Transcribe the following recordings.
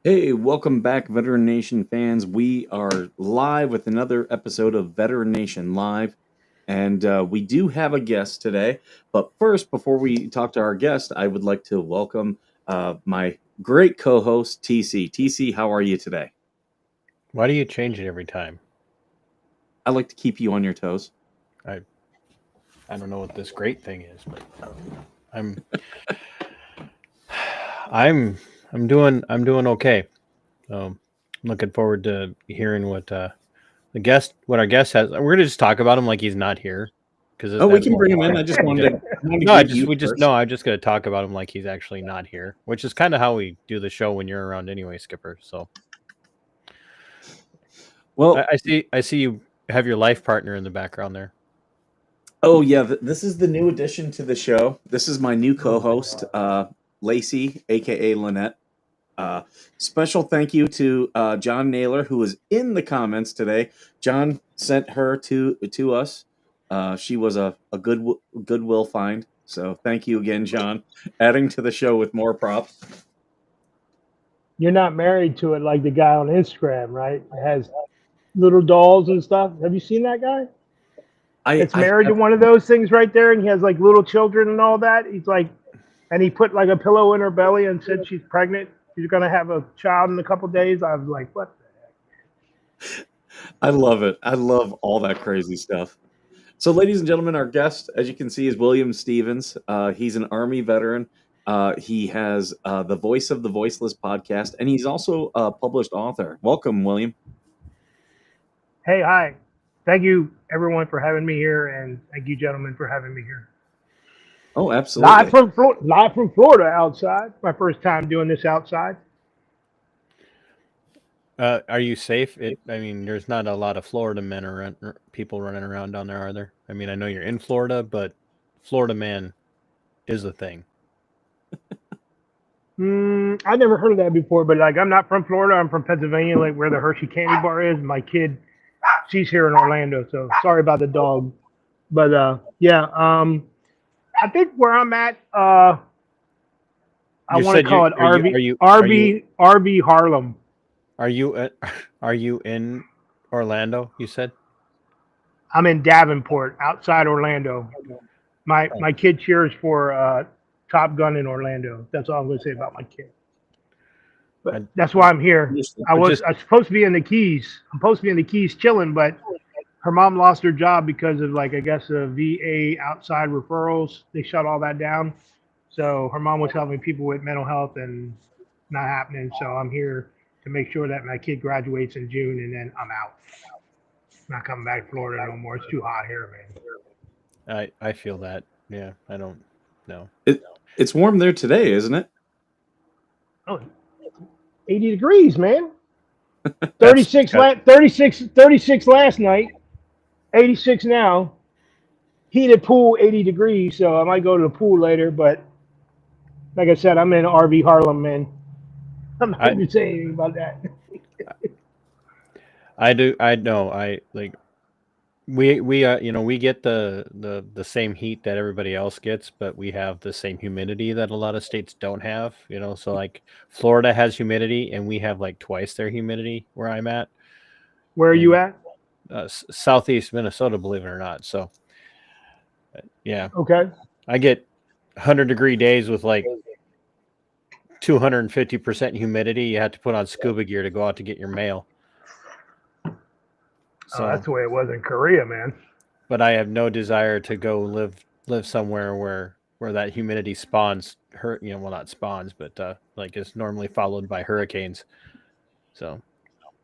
Hey, welcome back, Veteran Nation fans. We are live with another episode of Veteran Nation Live, and we do have a guest today. But first, before we talk to our guest, I would like to welcome my great co-host, TC. TC, how are you today? Why do you change it every time? I like to keep you on your toes. I I don't know what this great thing is, but I'm I'm I'm doing okay. Um, I'm looking forward to hearing what our guest has. We're gonna just talk about him like he's not here because Oh, we that's can more bring him in. fun. I just wanted to No, greet you first. I'm just gonna talk about him like he's actually not here, which is kind of how we do the show when you're around anyway, Skipper. So Well, I see you have your life partner in the background there. oh yeah, this is the new addition to the show. This is my new co-host, Lacey, aka Lynette. Uh, Special thank you to John Naylor, who was in the comments today. John sent her to us. She was a goodwill find. So thank you again, John, adding to the show with more props. You're not married to it like the guy on Instagram, right? It has little dolls and stuff. Have you seen that guy? I It's I married to have, one of those things right there, and he has like little children and all that. He's like, and he put like a pillow in her belly and said she's pregnant. She's gonna have a child in a couple days. I was like, what? I love it. I love all that crazy stuff. So, ladies and gentlemen, our guest, as you can see, is William Stevens. He's an Army veteran. He has the Voice of the Voiceless podcast, and he's also a published author. Welcome, William. Hey, hi. Thank you everyone for having me here, and thank you gentlemen for having me here. Oh, absolutely. Live from Florida outside. My first time doing this outside. Are you safe? I mean, there's not a lot of Florida men or people running around down there, are there? I mean, I know you're in Florida, but Florida man is a thing. I never heard of that before, but like I'm not from Florida. I'm from Pennsylvania, like where the Hershey Candy Bar is. My kid, she's here in Orlando, so sorry about the dog. But yeah, I think where I'm at, I You want to said you call it RV are you RV Harlem. are you are you in Orlando? You said. I'm in Davenport, outside Orlando. My Oh, my kid cheers for Top Gun in Orlando. That's all I'm going to say about my kid. But I, that's why I'm here. Understood. but just I was supposed to be in the Keys. I'm supposed to be in the Keys chilling, but her mom lost her job because of like I guess the VA outside referrals. They shut all that down. So her mom was helping people with mental health and not happening. So I'm here to make sure that my kid graduates in June and then I'm out. Not coming back to Florida no more. It's too hot here, man. I feel that. Yeah, I don't know. It, it's warm there today, isn't it? Oh, 80 degrees, man. That's 36 last night. 86 now. Heated pool, 80 degrees. So I might go to the pool later, but like I said, I'm in RV Harlem, man. I'm not I going to say anything about that. I do I know I like we you know we get the same heat that everybody else gets, but we have the same humidity that a lot of states don't have. So like Florida has humidity, and we have like twice their humidity where I'm at, Where are you and at? southeast Minnesota, believe it or not. So yeah, Okay. I get 100-degree days with like 250% humidity. You have to put on scuba gear to go out to get your mail. Oh, So, that's the way it was in Korea, man. but I have no desire to go live somewhere where that humidity spawns well, not spawns, but like is normally followed by hurricanes. So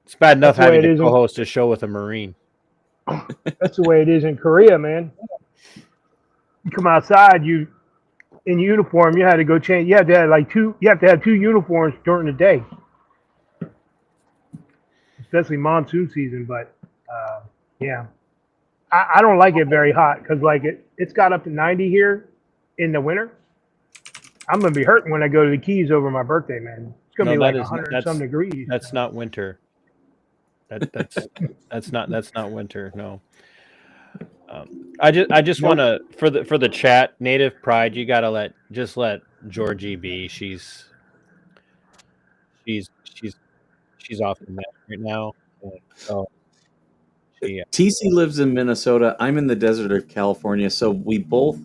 it's bad enough That's the way having it to is in co-host a show with a Marine. that's the way it is in Korea, man. You come outside, you in uniform, you had to go change. You had to have you have to have two uniforms during the day, especially monsoon season. But yeah, I don't like it very hot because like it's got up to 90 here in the winter. I'm gonna be hurting when I go to the Keys over my birthday, man. It's gonna No, be like 100 and some degrees. that's not winter. That's that's not winter. No. I just want Nope. to for the chat, Native Pride. You gotta let Georgie be. she's off the mat right now. So she TC lives in Minnesota. I'm in the desert of California, so we both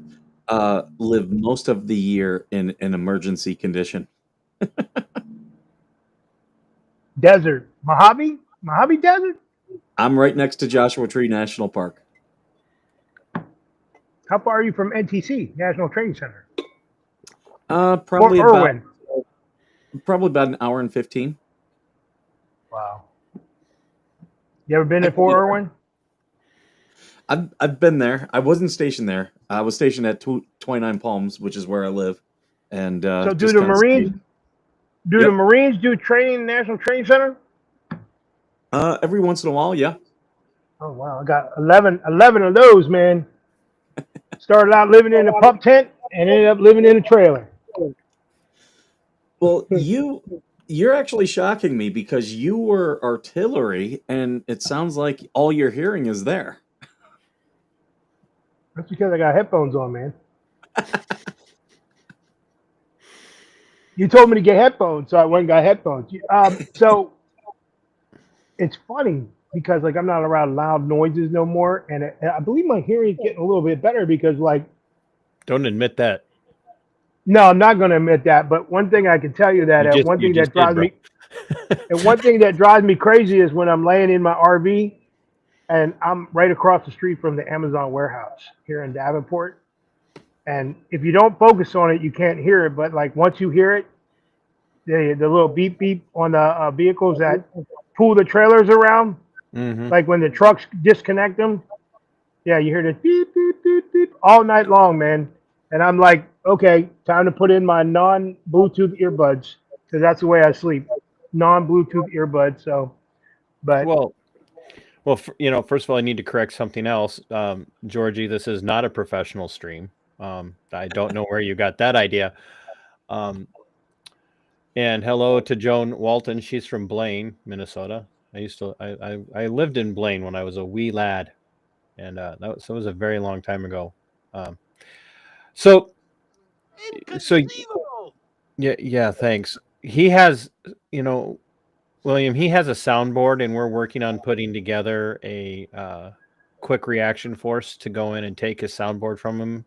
live most of the year in an emergency condition. Desert. Mojave Desert? I'm right next to Joshua Tree National Park. How far are you from NTC, National Training Center? Probably Fort Irwin. probably about an hour and 15. Wow. You ever been to Fort Irwin? I've been there. I wasn't stationed there. I was stationed at 29 Palms, which is where I live. And So do just the kinda Marines stayed. do Yep. the Marines do training in the National Training Center? Every once in a while, yeah. Oh wow, I got 11 of those, man. Started out living in a pup tent and ended up living in a trailer. Well, you're actually shocking me because you were artillery, and it sounds like all you're hearing is there. That's because I got headphones on, man. You told me to get headphones, so I went and got headphones. So it's funny because like I'm not around loud noises no more, and I believe my hearing is getting a little bit better because like don't admit that. no, I'm not going to admit that. But one thing I can tell you that You one thing just that drives did, me and one thing that drives me crazy is when I'm laying in my RV and I'm right across the street from the Amazon warehouse here in Davenport. And if you don't focus on it, you can't hear it. But like once you hear it, the little beep beep on the vehicles that pull the trailers around, Mhm. like when the trucks disconnect them, yeah, you hear this beep beep beep beep all night long, man. And I'm like, okay, time to put in my non-Bluetooth earbuds because that's the way I sleep, non-Bluetooth earbuds. So, but Well, first of all, I need to correct something else. Georgie, this is not a professional stream. I don't know where you got that idea. And hello to Joan Walton. She's from Blaine, Minnesota. I lived in Blaine when I was a wee lad, and that was a very long time ago. So yeah, thanks. He has, William, he has a soundboard, and we're working on putting together a quick reaction force to go in and take his soundboard from him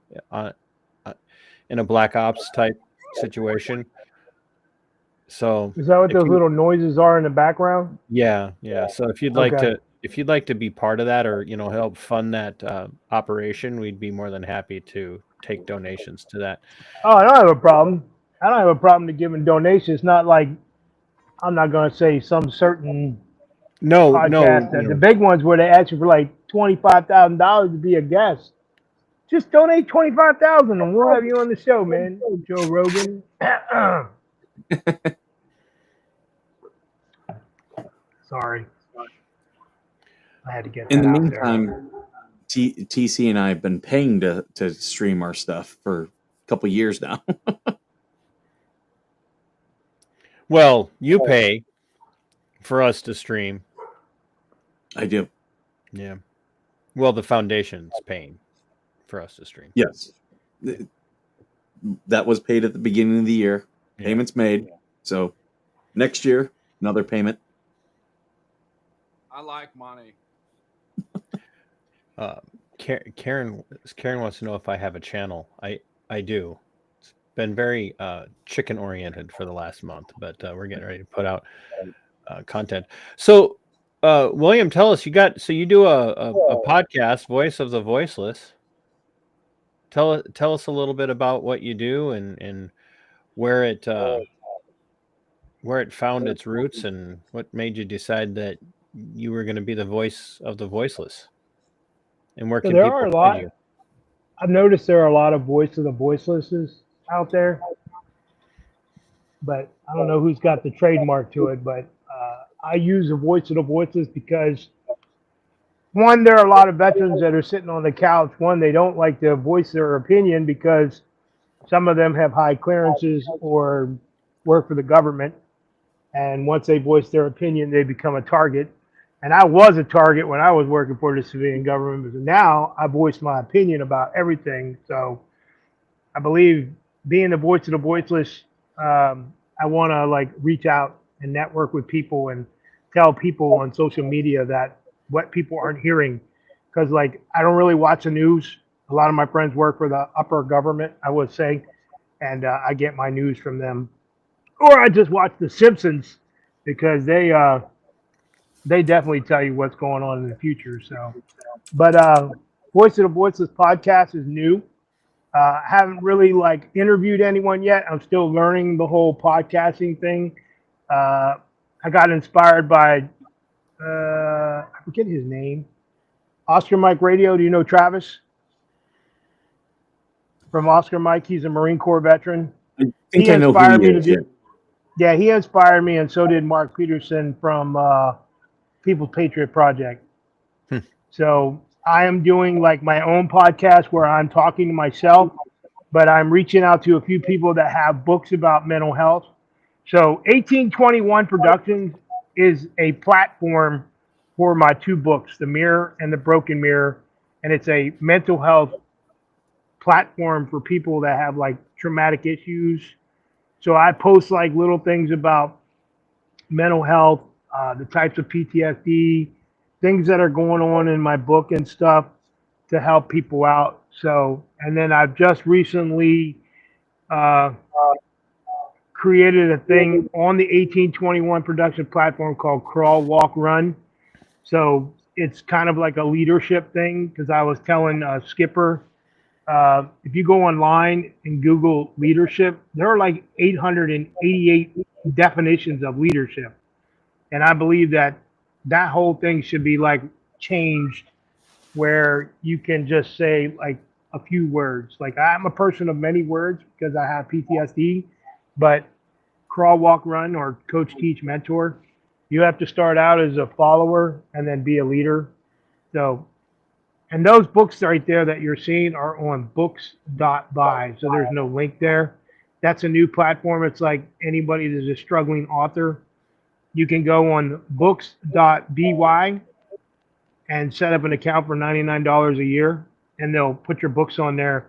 in a Black Ops type situation. So is that what those little noises are in the background? yeah. So if you'd like Okay. to be part of that or help fund that operation, we'd be more than happy to take donations to that. Oh, I don't have a problem. I don't have a problem to giving donations. Not like I'm not going to say some certain No, podcast. The big ones where they ask you for like $25,000 to be a guest. Just donate $25,000 and we'll have you on the show, man. Joe Rogan. Sorry, I had to get that In the out meantime, TC and I have been paying to stream our stuff for a couple years now. Well, you pay for us to stream. I do. Yeah. Well, the foundation's paying for us to stream. Yes. That was paid at the beginning of the year. Payments made. So next year, another payment. I like money. Karen wants to know if I have a channel. I do. It's been very chicken oriented for the last month, but we're getting ready to put out content. So William, tell us, you do a podcast, Voice of the Voiceless. Tell us a little bit about what you do and where it found its roots and what made you decide that you were going to be the voice of the voiceless. And where can there people are a find lot. you? I've noticed there are a lot of Voice of the Voicelesses out there, but I don't know who's got the trademark to it. But I use the Voice of the Voiceless because one, there are a lot of veterans that are sitting on the couch. One, they don't like to voice their opinion because some of them have high clearances or work for the government. And once they voice their opinion, they become a target. And I was a target when I was working for the civilian government, but now I voice my opinion about everything. So I believe being the voice of the voiceless, I want to like reach out and network with people and tell people on social media that what people aren't hearing. Because like I don't really watch the news. A lot of my friends work for the upper government, I would say, and I get my news from them. Or I just watch The Simpsons because they definitely tell you what's going on in the future. So, but Voice of the Voiceless podcast is new. Haven't really like interviewed anyone yet. I'm still learning the whole podcasting thing. I got inspired by I forget his name. Oscar Mike Radio. Do you know Travis from Oscar Mike? He's a Marine Corps veteran. I think He I know who inspired he me to is. do. Yeah, he inspired me, and so did Mark Peterson from People's Patriot Project. So I am doing like my own podcast where I'm talking to myself, but I'm reaching out to a few people that have books about mental health. So 1821 Productions is a platform for my two books, The Mirror and The Broken Mirror, and it's a mental health platform for people that have like traumatic issues. So I post like little things about mental health, the types of PTSD, things that are going on in my book and stuff to help people out. So, and then I've just recently created a thing on the 1821 production platform called Crawl, Walk, Run. So it's kind of like a leadership thing because I was telling Skipper, if you go online and Google leadership, there are like 888 definitions of leadership. And I believe that that whole thing should be like changed where you can just say like a few words. Like I'm a person of many words because I have PTSD, but Crawl, Walk, Run or Coach, Teach, Mentor, you have to start out as a follower and then be a leader. So, and those books right there that you're seeing are on books.buy. So there's no link there. That's a new platform. It's like anybody that's a struggling author. You can go on books.by and set up an account for $99 a year, and they'll put your books on there,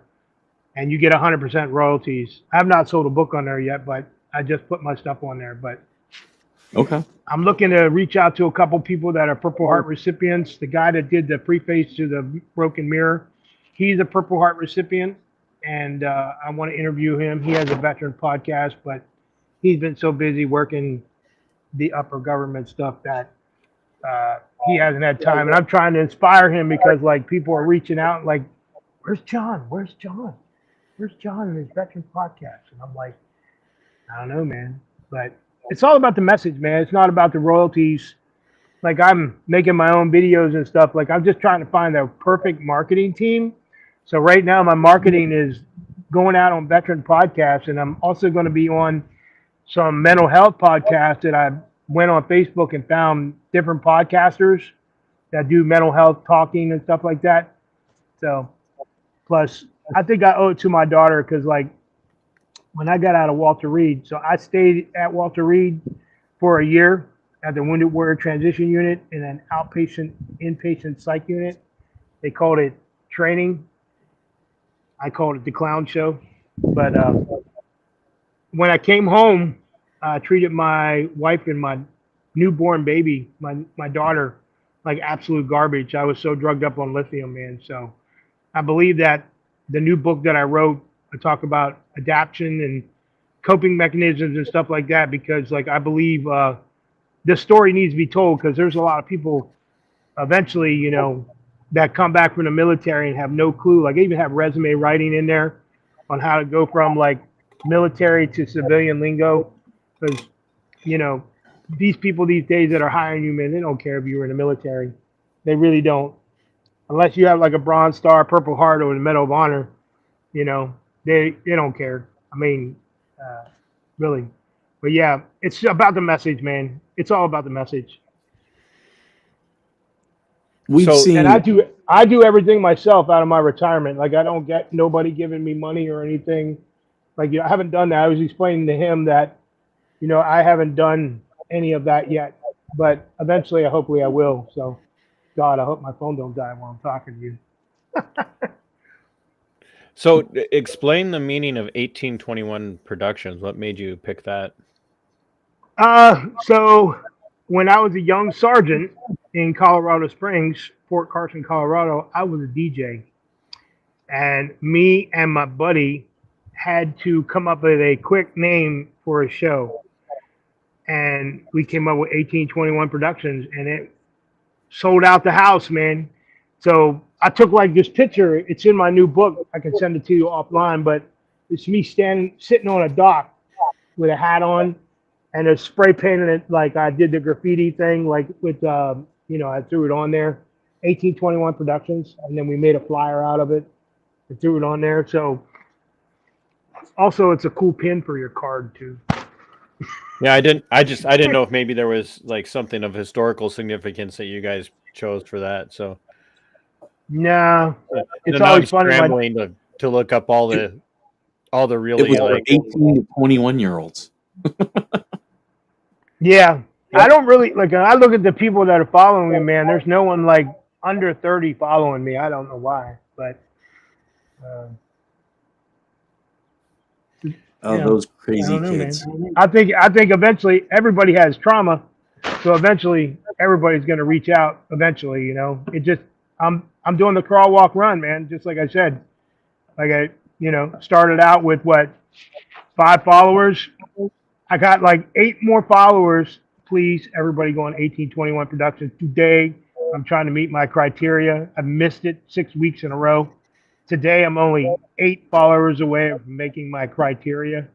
and you get 100% royalties. I have not sold a book on there yet, but I just put my stuff on there. But Okay. I'm looking to reach out to a couple people that are Purple Heart recipients. The guy that did the preface to the Broken Mirror, he's a Purple Heart recipient, and I want to interview him. He has a veteran podcast, but he's been so busy working the upper government stuff that he hasn't had time. And I'm trying to inspire him because like people are reaching out like, where's John? Where's John? Where's John in his veteran podcast? And I'm like, I don't know, man. But it's all about the message, man. It's not about the royalties. Like I'm making my own videos and stuff. Like I'm just trying to find the perfect marketing team. So right now my marketing is going out on veteran podcasts, and I'm also going to be on some mental health podcasts that I went on Facebook and found different podcasters that do mental health talking and stuff like that. So plus I think I owe it to my daughter because like when I got out of Walter Reed, so I stayed at Walter Reed for a year at the Wounded Warrior Transition Unit in an outpatient, inpatient psych unit. They called it training. I called it the clown show. But when I came home, I treated my wife and my newborn baby, my daughter, like absolute garbage. I was so drugged up on lithium, man. So I believe that the new book that I wrote, I talk about adaptation and coping mechanisms and stuff like that, because like I believe this story needs to be told because there's a lot of people eventually, you know, that come back from the military and have no clue. Like I even have resume writing in there on how to go from like military to civilian lingo, because you know these people these days that are hiring you, man, they don't care if you were in the military. They really don't, unless you have like a Bronze Star, Purple Heart, or the Medal of Honor. You know, they don't care. I mean, really. But yeah, it's about the message, man. It's all about the message. We've So- seen. And I do everything myself out of my retirement. Like I don't get nobody giving me money or anything. Like, you know, I haven't done that. I was explaining to him that, you know, I haven't done any of that yet, but eventually, hopefully I will. So God, I hope my phone don't die while I'm talking to you. So explain the meaning of 1821 Productions. What made you pick that? So when I was a young sergeant in Colorado Springs, Fort Carson, Colorado, I was a DJ, and me and my buddy had to come up with a quick name for a show, and we came up with 1821 Productions, and it sold out the house, man. So I took like this picture. It's in my new book. I can send it to you offline, but it's me sitting on a dock with a hat on and a spray painted it like I did the graffiti thing, like with, I threw it on there. 1821 Productions, and then we made a flyer out of it and threw it on there. So also, it's a cool pin for your card too. Yeah, I didn't know if maybe there was like something of historical significance that you guys chose for that. So Nah, it's now I'm always funny. scrambling to look up all the really It was for like 18 to 21-year-olds. Yeah, I don't really like. I look at the people that are following me, man. There's no one like under 30 following me. I don't know why, but Oh, Yeah. those I crazy don't know, kids. man. I think eventually everybody has trauma, so eventually everybody's gonna reach out. Eventually, it just I'm doing the crawl, walk, run, man. Just like I said, like I started out with what 5 followers. I got like 8 more followers. Please, everybody go on 1821 Productions today. I'm trying to meet my criteria. I missed it 6 weeks in a row. Today, I'm only 8 followers away from making my criteria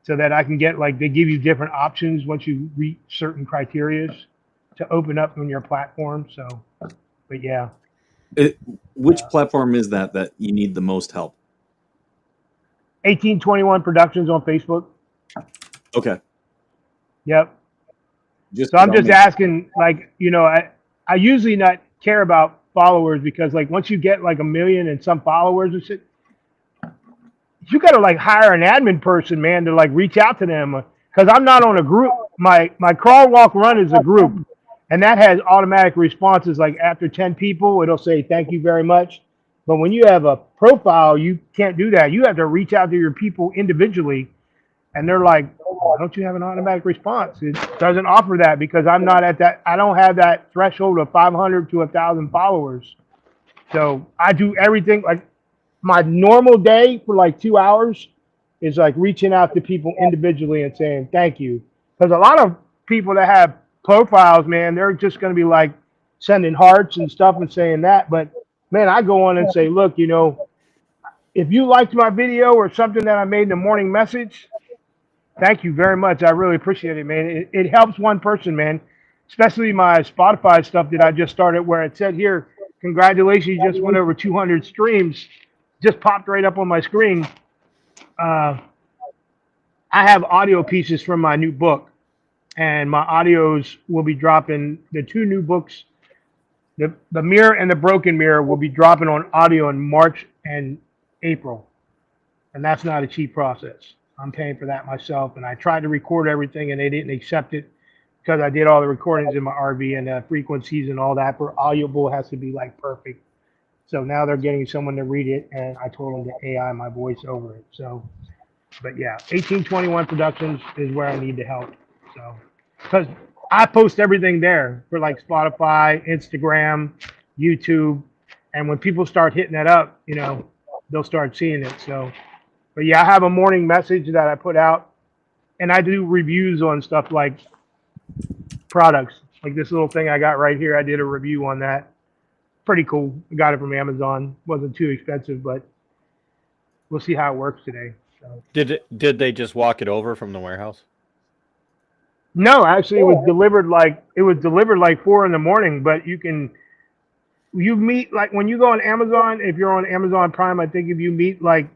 so that I can get like, they give you different options once you reach certain criterias to open up on your platform. So, but yeah, Which platform is that you need the most help? 1821 Productions on Facebook. Okay. Yep. Just So I'm just asking, like, I usually not care about followers because, like, once you get like 1 million and some followers and shit, you got to like hire an admin person, man, to like reach out to them. Because I'm not on a group. My crawl, walk, run is a group, and that has automatic responses. Like after 10 people, it'll say thank you very much. But when you have a profile, you can't do that. You have to reach out to your people individually, and they're like, why don't you have an automatic response? It doesn't offer that because I'm not at that. I don't have that threshold of 500 to 1,000 followers. So I do everything like my normal day for like 2 hours is like reaching out to people individually and saying thank you. Because a lot of people that have profiles, man, they're just going to be like sending hearts and stuff and saying that. But man, I go on and say, look, if you liked my video or something that I made in the morning message, thank you very much. I really appreciate it, man. It helps one person, man. Especially my Spotify stuff that I just started where it said here, congratulations, you just went over 200 streams. Just popped right up on my screen. I have audio pieces from my new book, and my audios will be dropping. The 2 new books, the Mirror and the Broken Mirror, will be dropping on audio in March and April, and that's not a cheap process. I'm paying for that myself, and I tried to record everything, and they didn't accept it because I did all the recordings in my RV and the frequencies and all that. For Audible has to be like perfect. So now they're getting someone to read it, and I told them to AI my voice over it. So, but yeah, 1821 Productions is where I need the help. So, because I post everything there for like Spotify, Instagram, YouTube, and when people start hitting that up, they'll start seeing it. So, but yeah, I have a morning message that I put out, and I do reviews on stuff like products, like this little thing I got right here. I did a review on that. Pretty cool. I got it from Amazon. Wasn't too expensive, but we'll see how it works today. So. Did they just walk it over from the warehouse? No, actually, it was delivered like 4 a.m. But you meet like when you go on Amazon. If you're on Amazon Prime, I think if you meet like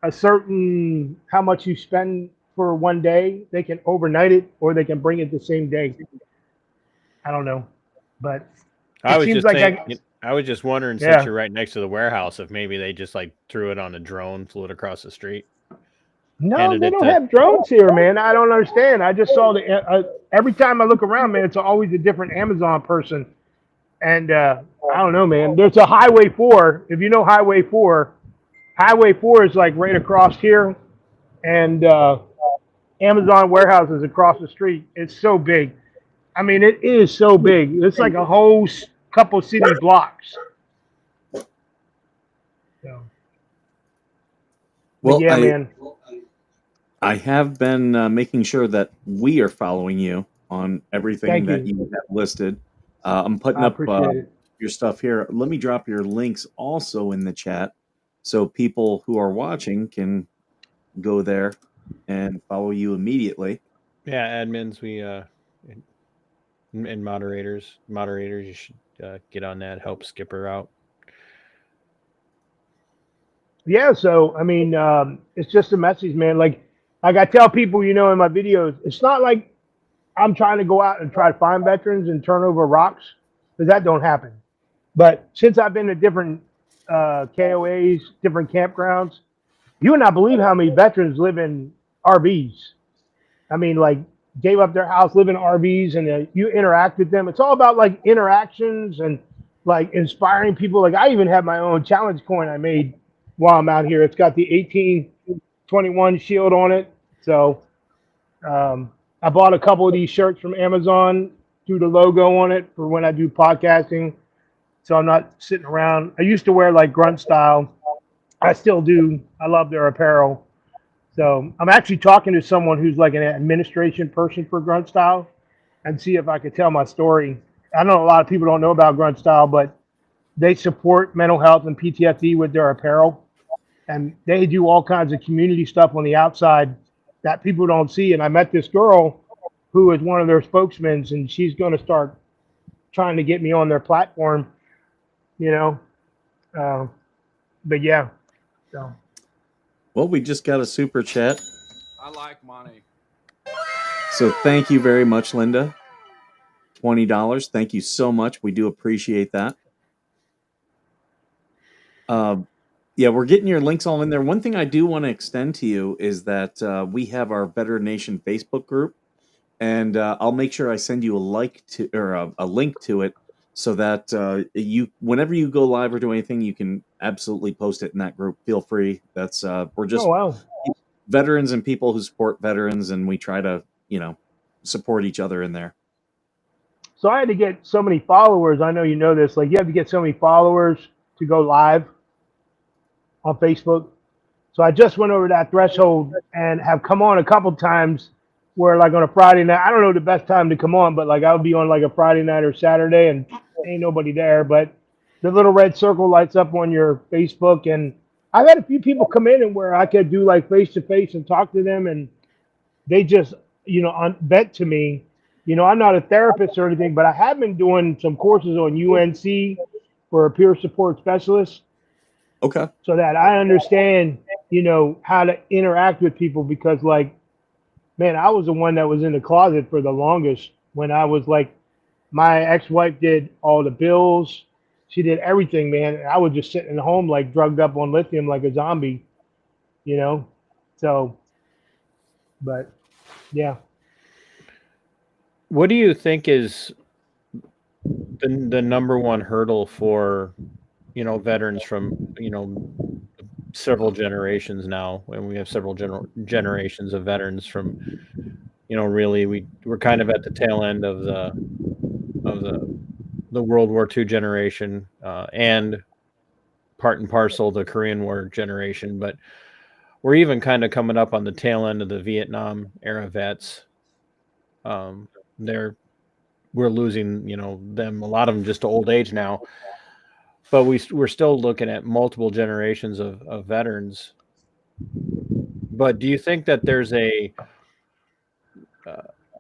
a certain how much you spend for one day, they can overnight it or they can bring it the same day. I don't know, but I was just like saying, I was just wondering, Yeah. since you're right next to the warehouse, if maybe they just like threw it on a drone, flew it across the street. No, handed they it don't to- have drones here, man. I don't understand. I just saw every time I look around, man, it's always a different Amazon person. And I don't know, man. There's a Highway 4. If you know Highway 4 is like right across here. And Amazon warehouse is across the street. It's so big. I mean, it is so big. It's like a whole couple city blocks. So, but Well, yeah, man. I have been making sure that we are following you on everything Thank that you. you have listed. I'm putting I up appreciate it. your stuff here. Let me drop your links also in the chat so people who are watching can go there and follow you immediately. Yeah, admins, and moderators, you should get on that. Help Skipper out. Yeah, so I mean, it's just a message, man. Like I tell people, in my videos, it's not like I'm trying to go out and try to find veterans and turn over rocks, because that don't happen. But since I've been to different KOAs, different campgrounds, you would not believe how many veterans live in RVs. I mean, like gave up their house, live in RVs, and you interact with them. It's all about like interactions and like inspiring people. Like I even have my own challenge coin I made while I'm out here. It's got the 1821 shield on it. So I bought a couple of these shirts from Amazon, threw the logo on it for when I do podcasting. So I'm not sitting around. I used to wear like grunt style. I still do. I love their apparel. So I'm actually talking to someone who's like an administration person for Grunt Style and see if I could tell my story. I know a lot of people don't know about Grunt Style, but they support mental health and PTSD with their apparel. And they do all kinds of community stuff on the outside that people don't see. And I met this girl who is one of their spokesmen, and she's going to start trying to get me on their platform, you know. But yeah, so. Well, we just got a super chat. I like money. So thank you very much, Linda. $20. Thank you so much. We do appreciate that. Yeah, we're getting your links all in there. One thing I do want to extend to you is that we have our Veteran Nation Facebook group, and I'll make sure I send you a link to it, so that you, whenever you go live or do anything, you can absolutely post it in that group. Feel free. That's we're just veterans and people who support veterans, and we try to support each other in there. So I had to get so many followers. I know you know this. Like you have to get so many followers to go live on Facebook. So I just went over that threshold and have come on a couple times where like on a Friday night, I don't know the best time to come on, but like I would be on like a Friday night or Saturday and ain't nobody there. But the little red circle lights up on your Facebook. And I've had a few people come in and where I could do like face to face and talk to them. And they just, bet to me. I'm not a therapist or anything, but I have been doing some courses on UNC for a peer support specialist. Okay. So that I understand, how to interact with people, because like, man, I was the one that was in the closet for the longest when I was like, my ex-wife did all the bills. She did everything, man. I was just sitting at home, like drugged up on lithium like a zombie, so, but yeah. What do you think is the number one hurdle for, veterans from, several generations now, and we have several generations of veterans from, really we're kind of at the tail end of the World War II generation, and part and parcel the Korean War generation, but we're even kind of coming up on the tail end of the Vietnam era vets. We're losing, them, a lot of them just to old age now, but we're still looking at multiple generations of veterans. But do you think that there's a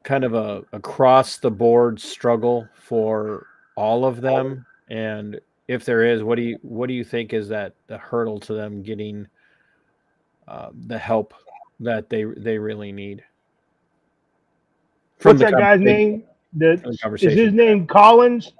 kind of a across the board struggle for all of them? And if there is, what do you think is that the hurdle to them getting the help that they really need? What's that guy's name? Is his name Collins?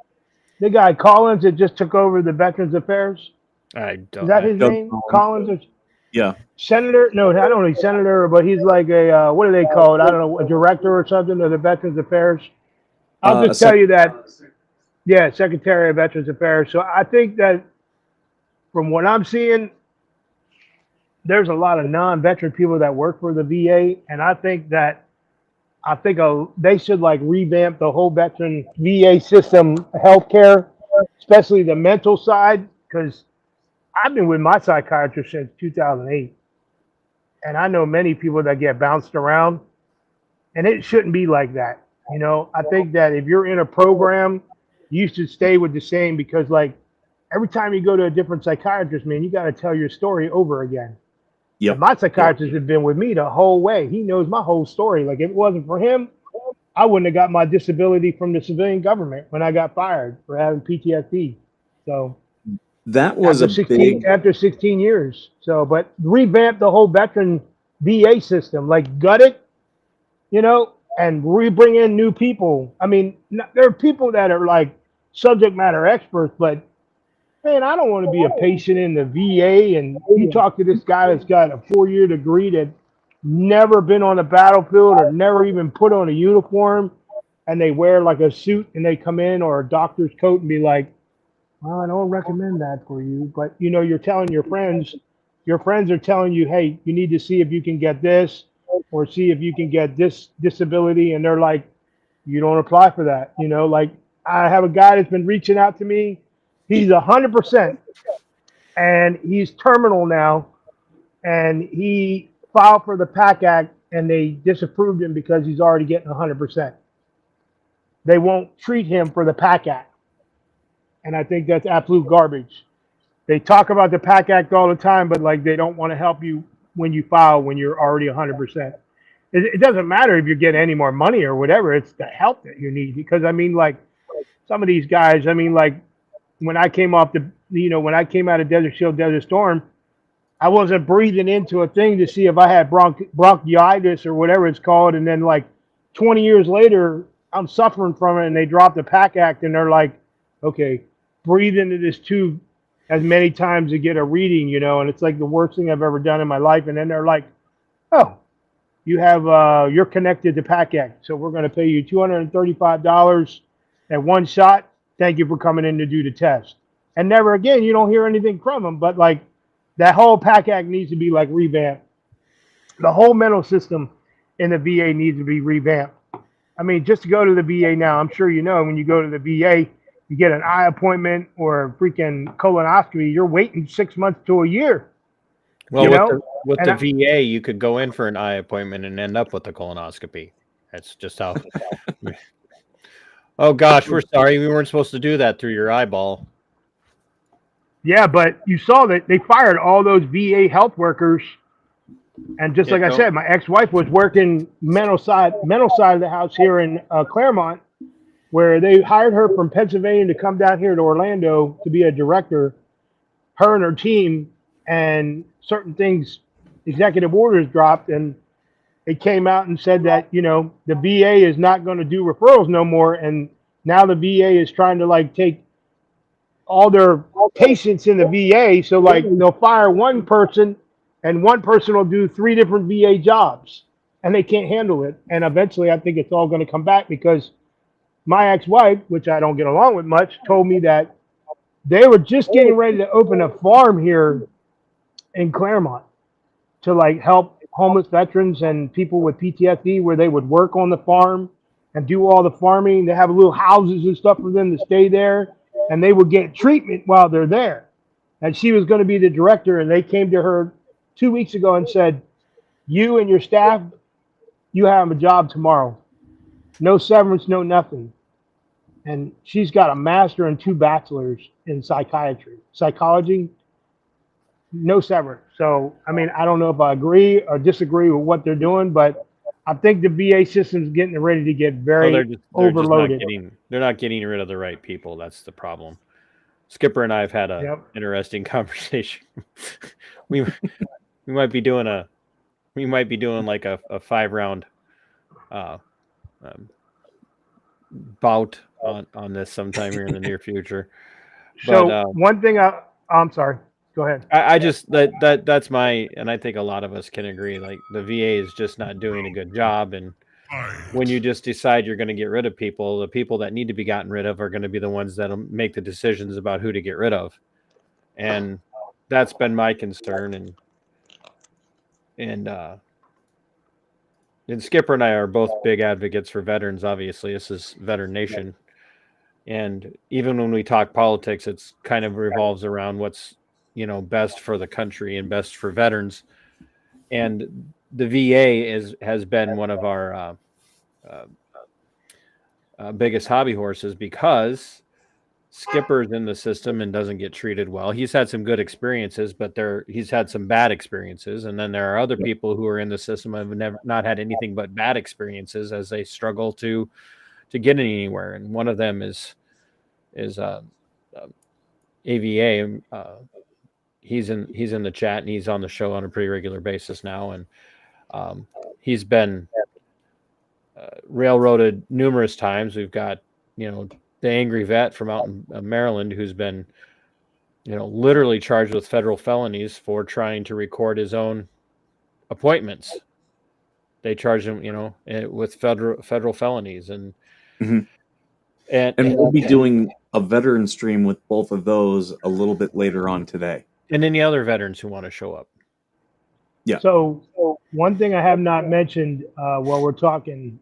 The guy Collins that just took over the Veterans Affairs. I don't. Is that his name? Collins? Yeah. Senator? No, I don't know. He's senator, but he's like a what do they call it? I don't know, a director or something of the Veterans Affairs. I'll just tell you that. Yeah, Secretary of Veterans Affairs. So I think that from what I'm seeing, there's a lot of non-veteran people that work for the VA, and I think they should like revamp the whole veteran VA system, healthcare, especially the mental side, because I've been with my psychiatrist since 2008, and I know many people that get bounced around, and it shouldn't be like that. You know, I think that if you're in a program, you should stay with the same because like every time you go to a different psychiatrist, man, you got to tell your story over again. Yep. And my psychiatrist has been with me the whole way. He knows my whole story. Like if it wasn't for him, I wouldn't have got my disability from the civilian government when I got fired for having PTSD. So That was after 16 years. So, but revamp the whole veteran VA system, like gut it, you know, and bring in new people. I mean, there are people that are like subject matter experts, but man, I don't want to be a patient in the VA. And you talk to this guy that's got a 4-year degree that never been on the battlefield or never even put on a uniform, and they wear like a suit and they come in or a doctor's coat and be like, well, I don't recommend that for you. But you know, you're telling your friends are telling you, hey, you need to see if you can get this or see if you can get this disability. And they're like, you don't apply for that. You know, like I have a guy that's been reaching out to me. He's 100% and he's terminal now. And he filed for the PAC Act and they disapproved him because he's already getting 100%. They won't treat him for the PAC Act. And I think that's absolute garbage. They talk about the PAC Act all the time, but like they don't want to help you when you file when you're already 100%. It doesn't matter if you get any more money or whatever. It's the help that you need. Because I mean, like some of these guys, I mean, like when I came off when I came out of Desert Shield, Desert Storm, I wasn't breathing into a thing to see if I had bronchitis or whatever it's called. And then like 20 years later, I'm suffering from it and they drop the PAC Act and they're like, okay, breathe into this tube as many times to get a reading, you know, and it's like the worst thing I've ever done in my life. And then they're like, oh, you're connected to PAC Act, so we're going to pay you $235 at one shot. Thank you for coming in to do the test. And never again, you don't hear anything from them. But like that whole PAC Act needs to be like revamped. The whole mental system in the VA needs to be revamped. I mean, just to go to the VA now, I'm sure you know when you go to the VA, you get an eye appointment or a freaking colonoscopy, you're waiting 6 months to a year. Well, with the VA, you could go in for an eye appointment and end up with a colonoscopy. That's just how. Oh gosh, we're sorry. We weren't supposed to do that through your eyeball. Yeah, but you saw that they fired all those VA health workers. And just like I said, my ex-wife was working mental side of the house here in Claremont, where they hired her from Pennsylvania to come down here to Orlando to be a director, her and her team, and certain things, executive orders dropped, and it came out and said that, you know, the VA is not going to do referrals no more, and now the VA is trying to, like, take all their patients in the VA, so, like, they'll fire one person, and one person will do 3 different VA jobs, and they can't handle it, and eventually I think it's all going to come back because my ex-wife, which I don't get along with much, told me that they were just getting ready to open a farm here in Claremont to like help homeless veterans and people with PTSD, where they would work on the farm and do all the farming. They have little houses and stuff for them to stay there, and they would get treatment while they're there. And she was going to be the director, and they came to her 2 weeks ago and said, you and your staff, you have a job tomorrow. No severance, no nothing. And she's got a master and 2 bachelors in psychology, no severance. So, I mean, I don't know if I agree or disagree with what they're doing, but I think the VA system's getting ready to get very overloaded. They're not getting rid of the right people. That's the problem. Skipper and I have had a interesting conversation. we might be doing like a 5-round bout on this sometime here in the near future. So one thing I'm sorry. Go ahead. I just that's my, and I think a lot of us can agree, like the VA is just not doing a good job. And when you just decide you're going to get rid of people, the people that need to be gotten rid of are going to be the ones that'll make the decisions about who to get rid of. And that's been my concern. And and Skipper and I are both big advocates for veterans. Obviously, this is Veteran Nation, and even when we talk politics, it's kind of revolves around what's best for the country and best for veterans. And the VA has been one of our biggest hobby horses because Skipper's in the system and doesn't get treated well. He's had some good experiences, but he's had some bad experiences. And then there are other people who are in the system and have not had anything but bad experiences as they struggle to get anywhere. And one of them is AVA. He's in the chat and he's on the show on a pretty regular basis now. And he's been railroaded numerous times. We've got, the angry vet from out in Maryland who's been, literally charged with federal felonies for trying to record his own appointments. They charge him, with federal felonies, and we'll be doing a veteran stream with both of those a little bit later on today. And any other veterans who want to show up. Yeah. So one thing I have not mentioned while we're talking,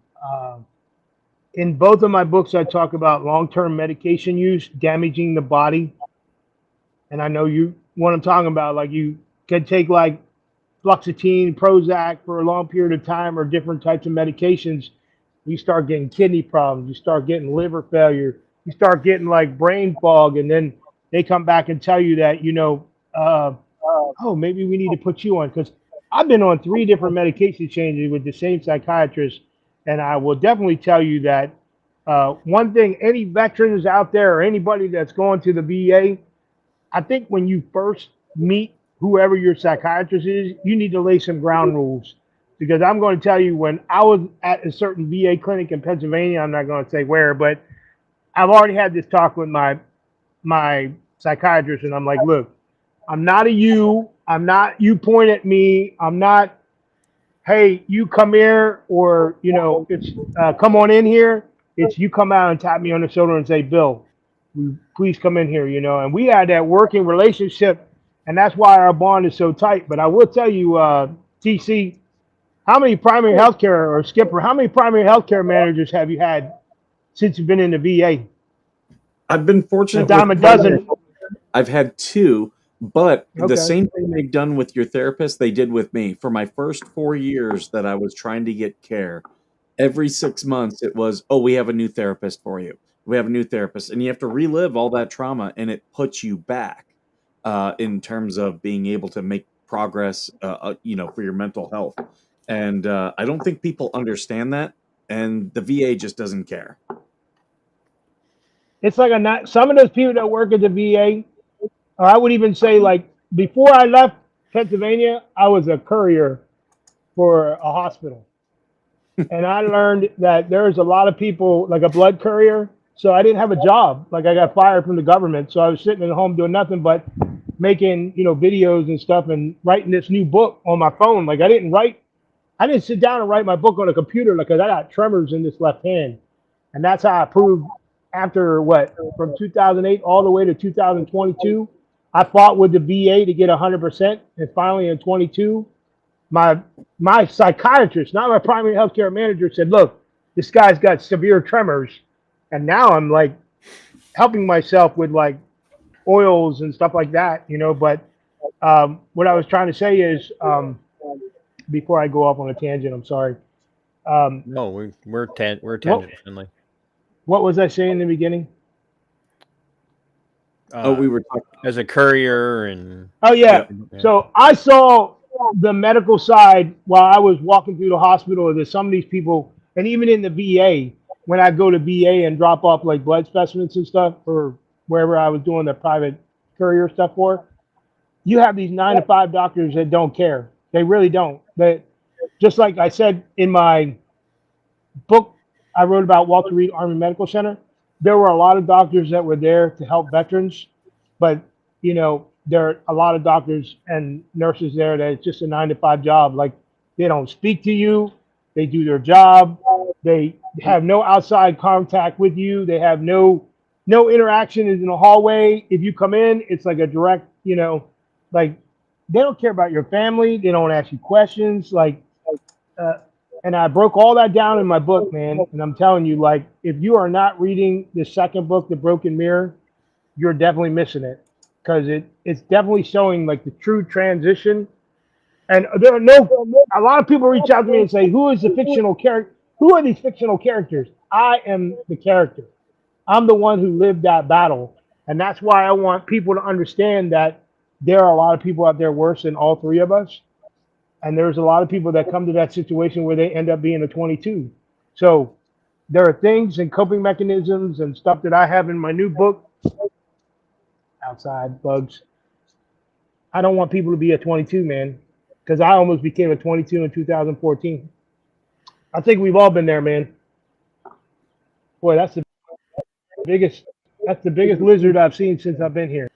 in both of my books, I talk about long-term medication use damaging the body. And I know what I'm talking about, like you can take like fluoxetine, Prozac for a long period of time or different types of medications. You start getting kidney problems. You start getting liver failure. You start getting like brain fog. And then they come back and tell you that, oh, maybe we need to put you on. Because I've been on 3 different medication changes with the same psychiatrist. And I will definitely tell you that one thing, any veterans out there or anybody that's going to the VA, I think when you first meet whoever your psychiatrist is, you need to lay some ground rules. Because I'm going to tell you, when I was at a certain VA clinic in Pennsylvania, I'm not going to say where, but I've already had this talk with my psychiatrist, and I'm like, look, I'm not a you. I'm not you point at me. I'm not, hey, you come here, or, it's come on in here. It's you come out and tap me on the shoulder and say, Bill, please come in here, and we had that working relationship, and that's why our bond is so tight. But I will tell you, TC, how many primary healthcare, or Skipper, how many primary healthcare managers have you had since you've been in the VA? I've been fortunate. A dime a dozen. I've had 2, but Okay. the same thing they've done with your therapist, they did with me. For my first 4 years that I was trying to get care, every 6 months it was, oh, we have a new therapist for you. We have a new therapist. And you have to relive all that trauma, and it puts you back in terms of being able to make progress, for your mental health. And I don't think people understand that, and the VA just doesn't care. It's like some of those people that work at the VA, or I would even say, like, before I left Pennsylvania, I was a courier for a hospital. And I learned that there's a lot of people, like a blood courier. So I didn't have a job. Like, I got fired from the government. So I was sitting at home doing nothing but making, videos and stuff and writing this new book on my phone. Like, I didn't sit down and write my book on a computer, because I got tremors in this left hand. And that's how I proved, after from 2008 all the way to 2022, I fought with the VA to get 100%. And finally in 22, my psychiatrist, not my primary healthcare manager, said, look, this guy's got severe tremors. And now I'm like helping myself with like oils and stuff like that, but what I was trying to say is, before I go off on a tangent, I'm sorry. No, we're tangent friendly. What was I saying in the beginning? We were talking as a courier and. Oh yeah. So I saw the medical side while I was walking through the hospital. That some of these people, and even in the VA, when I go to VA and drop off like blood specimens and stuff, or wherever I was doing the private courier stuff for, you have these 9-to-5 doctors that don't care. They really don't. They, just like I said in my book I wrote about Walter Reed Army Medical Center, there were a lot of doctors that were there to help veterans, but there are a lot of doctors and nurses there that it's just a 9-to-5 job. Like, they don't speak to you, they do their job, they have no outside contact with you, they have no interaction in the hallway. If you come in, it's like a direct, like they don't care about your family. They don't ask you questions. Uh, and I broke all that down in my book, man. And I'm telling you, like, if you are not reading the second book, The Broken Mirror, you're definitely missing it because it's definitely showing like the true transition. And there are a lot of people reach out to me and say, who is the fictional character? Who are these fictional characters? I am the character. I'm the one who lived that battle. And that's why I want people to understand that there are a lot of people out there worse than all three of us. And there's a lot of people that come to that situation where they end up being a 22. So there are things and coping mechanisms and stuff that I have in my new book, Outside Bugs. I don't want people to be a 22, man, because I almost became a 22 in 2014. I think we've all been there, man. Boy, biggest that's the biggest lizard I've seen since I've been here.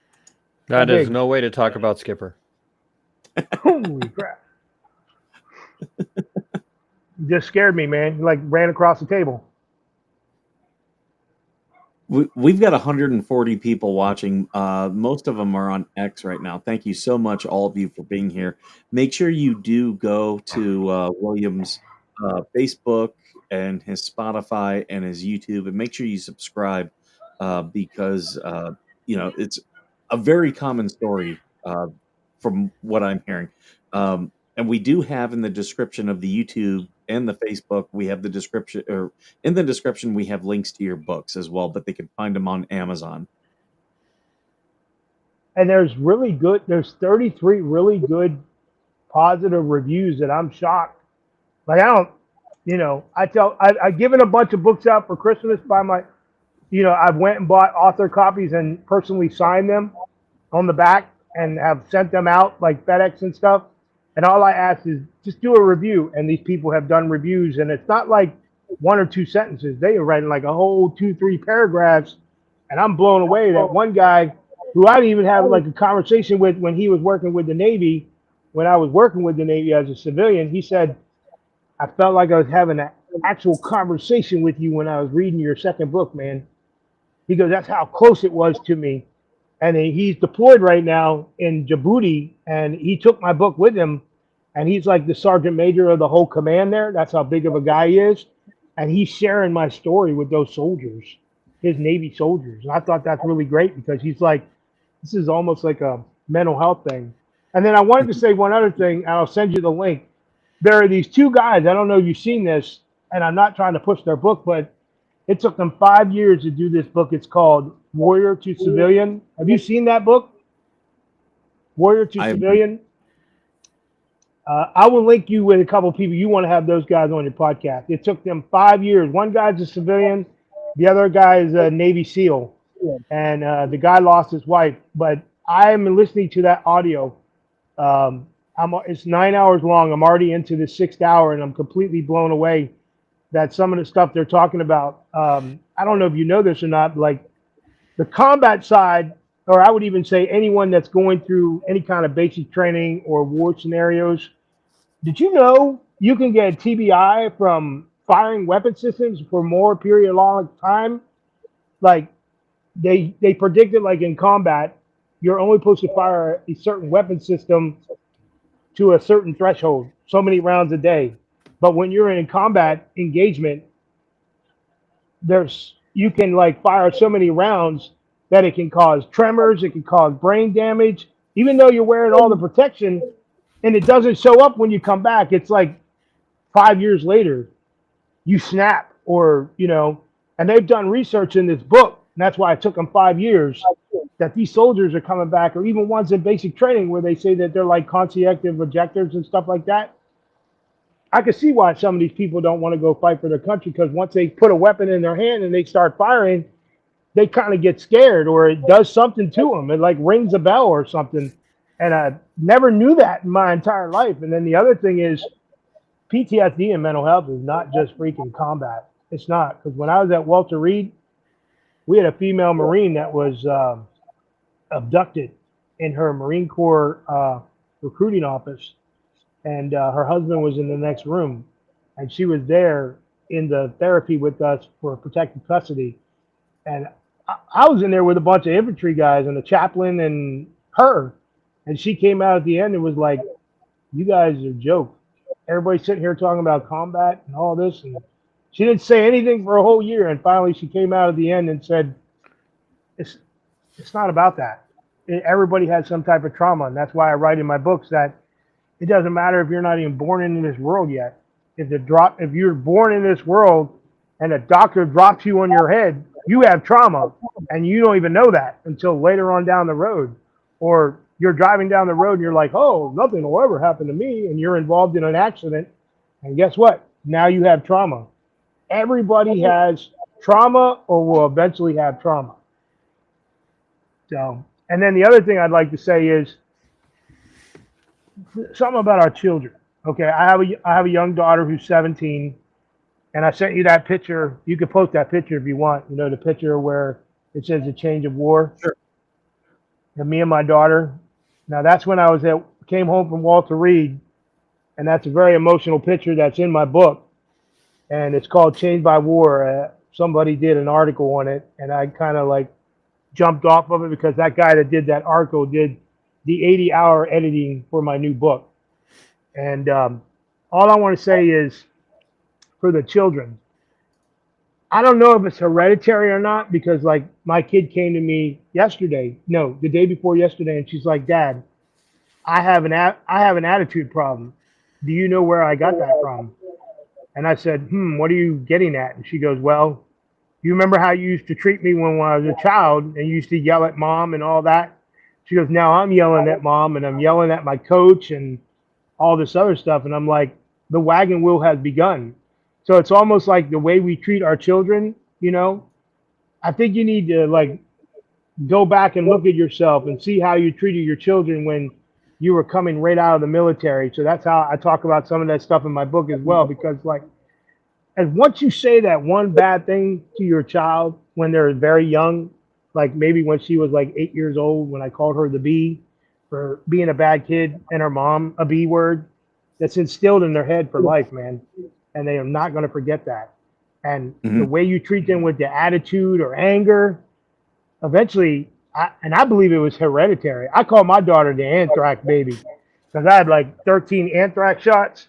That How is big? no way to talk about Skipper. Holy crap. Just scared me, man. Like ran across the table. We've got 140 people watching. Most of them are on X right now. Thank you so much, all of you, for being here. Make sure you do go to William's Facebook and his Spotify and his YouTube, and make sure you subscribe because it's a very common story from what I'm hearing. And we do have in the description of the YouTube and the Facebook, we have the description, or in the description, we have links to your books as well, but they can find them on Amazon. And there's 33 really good positive reviews that I'm shocked. Like I've given a bunch of books out for Christmas by I've went and bought author copies and personally signed them on the back and have sent them out like FedEx and stuff. And all I ask is just do a review. And these people have done reviews, and it's not like one or two sentences. They are writing like a whole 2-3 paragraphs. And I'm blown away that one guy who I didn't even have like a conversation with when he was working with the Navy, when I was working with the Navy as a civilian, he said, I felt like I was having an actual conversation with you when I was reading your second book, man. He goes, that's how close it was to me. And he's deployed right now in Djibouti, and he took my book with him, and he's like the sergeant major of the whole command there. That's how big of a guy he is. And he's sharing my story with those soldiers, his Navy soldiers. And I thought that's really great because he's like, this is almost like a mental health thing. And then I wanted to say one other thing, and I'll send you the link. There are these two guys, I don't know if you've seen this, and I'm not trying to push their book, but it took them 5 years to do this book. It's called Warrior to Civilian. Have you seen that book? Warrior to Civilian? I will link you with a couple of people. You want to have those guys on your podcast. It took them 5 years. One guy's a civilian. The other guy is a Navy SEAL. And the guy lost his wife. But I am listening to that audio. It's 9 hours long. I'm already into the 6th hour, and I'm completely blown away that some of the stuff they're talking about. I don't know if you know this or not, like the combat side, or I would even say anyone that's going through any kind of basic training or war scenarios. Did you know you can get TBI from firing weapon systems for more period long time? Like they predicted, like in combat, you're only supposed to fire a certain weapon system to a certain threshold, so many rounds a day. But when you're in combat engagement, you can like fire so many rounds that it can cause tremors, it can cause brain damage, even though you're wearing all the protection, and it doesn't show up when you come back. It's like 5 years later, you snap, and they've done research in this book, and that's why it took them 5 years, that these soldiers are coming back, or even ones in basic training where they say that they're like consecutive objectives and stuff like that. I can see why some of these people don't want to go fight for their country, because once they put a weapon in their hand and they start firing, they kind of get scared, or it does something to them. It like rings a bell or something. And I never knew that in my entire life. And then the other thing is PTSD and mental health is not just freaking combat. It's not. Because when I was at Walter Reed, we had a female Marine that was abducted in her Marine Corps recruiting office. And her husband was in the next room, and she was there in the therapy with us for protective custody. And I was in there with a bunch of infantry guys and the chaplain and her, And she came out at the end and was like, "You guys are a joke. Everybody's sitting here talking about combat and all this." And she didn't say anything for a whole year. And finally, she came out at the end and said, "It's it's not about that. Everybody has some type of trauma, and that's why I write in my books that it doesn't matter if you're not even born into this world yet. If you're born in this world and a doctor drops you on your head, you have trauma, and you don't even know that until later on down the road. Or you're driving down the road and you're like, oh, nothing will ever happen to me, and you're involved in an accident, and guess what? Now you have trauma. Everybody has trauma or will eventually have trauma. So, and then the other thing I'd like to say is something about our children. Okay, I have a young daughter who's 17, and I sent you that picture. You can post that picture if you want. You know, the picture where it says the change of war. Sure. And me and my daughter. Now that's when came home from Walter Reed, and that's a very emotional picture that's in my book, and it's called Changed by War. Somebody did an article on it, and I kind of like jumped off of it because that guy that did that article did the 80-hour editing for my new book. And all I want to say is for the children, I don't know if it's hereditary or not, because like my kid came to me the day before yesterday, and she's like, Dad, I have an attitude problem. Do you know where I got that from? And I said, what are you getting at? And she goes, well, you remember how you used to treat me when I was a child and you used to yell at mom and all that? She goes, now I'm yelling at mom and I'm yelling at my coach and all this other stuff. And I'm like, the wagon wheel has begun. So it's almost like the way we treat our children, you know, I think you need to like go back and look at yourself and see how you treated your children when you were coming right out of the military. So that's how I talk about some of that stuff in my book as well, because like, as once you say that one bad thing to your child when they're very young, like maybe when she was like 8 years old, when I called her the B for being a bad kid, and her mom a B word, that's instilled in their head for life, man. And they are not going to forget that. And the way you treat them with the attitude or anger, eventually, I believe it was hereditary. I call my daughter the anthrax baby because I had like 13 anthrax shots.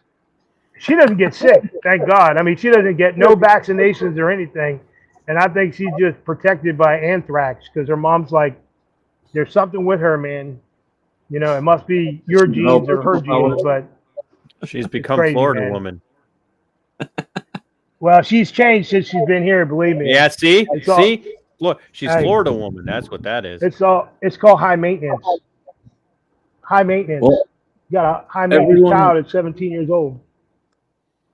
She doesn't get sick, thank God. I mean, she doesn't get no vaccinations or anything. And I think she's just protected by anthrax because her mom's like, there's something with her, man. You know, it must be your genes or her genes, but she's become crazy, Florida man. woman. Well, she's changed since she's been here, believe me. Yeah, see? It's all- See? Look, she's Hey. Florida woman. That's what that is. It's called high maintenance. High maintenance. Well, You got a high maintenance everyone- child at 17 years old.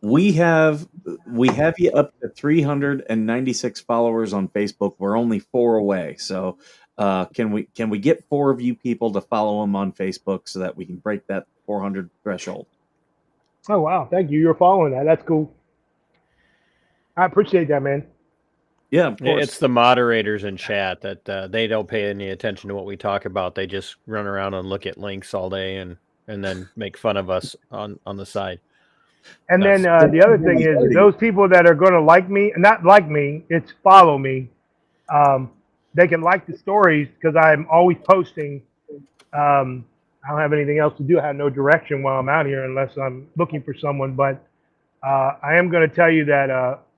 We have you up to 396 followers on Facebook. We're only 4 away. So can we get 4 of you people to follow him on Facebook so that we can break that 400 threshold? Oh, wow. Thank you. You're following that. That's cool. I appreciate that, man. Yeah, of course. It's the moderators in chat that they don't pay any attention to what we talk about. They just run around and look at links all day and then make fun of us on the side. And then the other thing is those people that are going to like me, not like me, it's follow me. They can like the stories because I'm always posting. I don't have anything else to do. I have no direction while I'm out here unless I'm looking for someone. But I am going to tell you that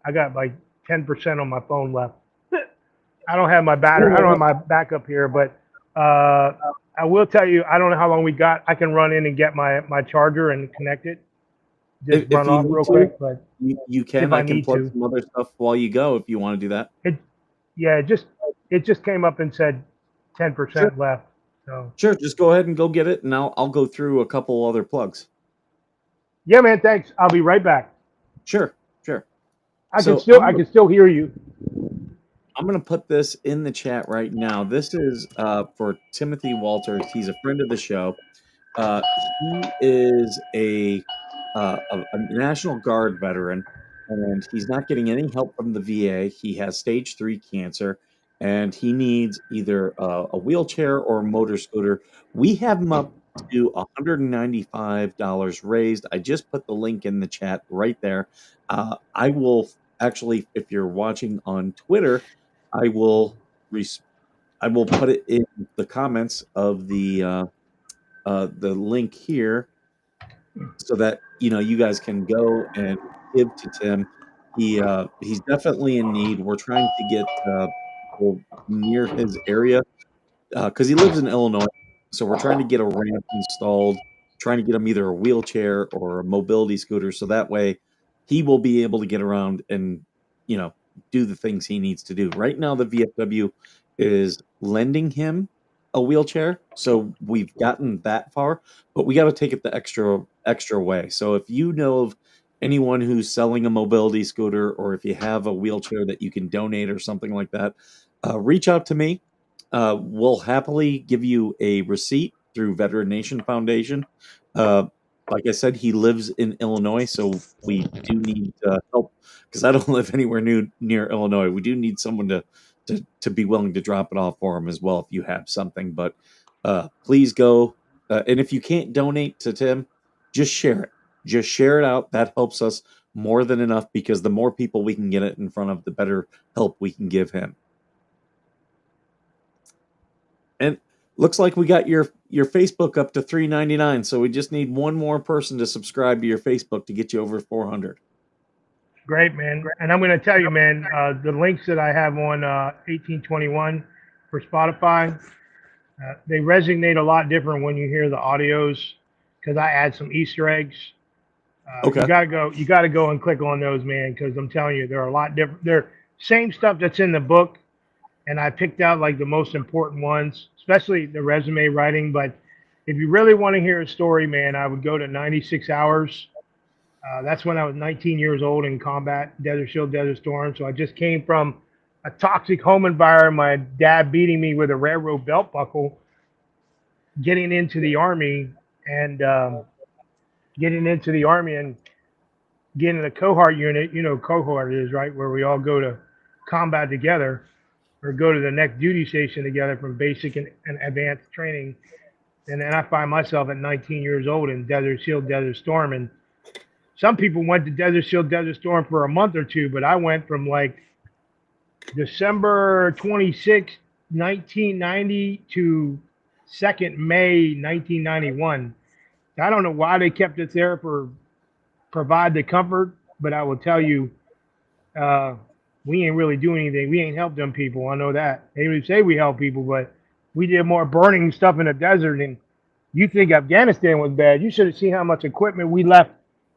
I got like 10% on my phone left. I don't have my battery. I don't have my backup here, but I will tell you, I don't know how long we got. I can run in and get my charger and connect it. Just If run you off need real to, quick, but you can. if I I can need plug to. some other stuff while you go if you want to do that. it just came up and said 10% left. So Sure, just go ahead and go get it, and I'll go through a couple other plugs. yeah, man, thanks. I'll be right back. Sure. I So, can still hear you. I'm going to put this in the chat right now. This is for Timothy Walters. He's a friend of the show. He is a National Guard veteran, and he's not getting any help from the VA. He has stage 3 cancer, and he needs either a wheelchair or a motor scooter. We have him up to $195 raised. I just put the link in the chat right there. I will actually, if you're watching on Twitter, I will put it in the comments of the the link here so that you guys can go and give to Tim. He's definitely in need. We're trying to get people near his area because he lives in Illinois. So we're trying to get a ramp installed, trying to get him either a wheelchair or a mobility scooter, so that way he will be able to get around and do the things he needs to do. Right now, the VFW is lending him a wheelchair, so we've gotten that far, but we got to take it the extra way. So if you know of anyone who's selling a mobility scooter, or if you have a wheelchair that you can donate or something like that, reach out to me. We'll happily give you a receipt through Veteran Nation Foundation. Like I said, he lives in Illinois, so we do need help because I don't live anywhere near Illinois. We do need someone to be willing to drop it off for him as well if you have something. But please go. And if you can't donate to Tim, just share it. Just share it out. That helps us more than enough because the more people we can get it in front of, the better help we can give him. And looks like we got your Facebook up to $3.99, so we just need one more person to subscribe to your Facebook to get you over 400. Great, man. And I'm going to tell you, man, the links that I have on 1821 for Spotify, they resonate a lot different when you hear the audios because I add some Easter eggs. Okay. You got to go and click on those, man, because I'm telling you, they're a lot different. They're same stuff that's in the book, and I picked out like the most important ones, especially the resume writing. But if you really want to hear a story, man, I would go to 96 Hours. That's when I was 19 years old in combat, Desert Shield, Desert Storm. So I just came from a toxic home environment, my dad beating me with a railroad belt buckle, getting into the Army and getting a cohort unit. You know, cohort is, right, where we all go to combat together or go to the next duty station together from basic and advanced training. And then I find myself at 19 years old in Desert Shield, Desert Storm. And some people went to Desert Shield, Desert Storm for a month or two, but I went from like December 26, 1990 to 2nd May, 1991. I don't know why they kept us there for provide the comfort, but I will tell you, we ain't really doing anything. We ain't helped them people. I know that. They would say we help people, but we did more burning stuff in the desert. And you think Afghanistan was bad. You should have seen how much equipment we left.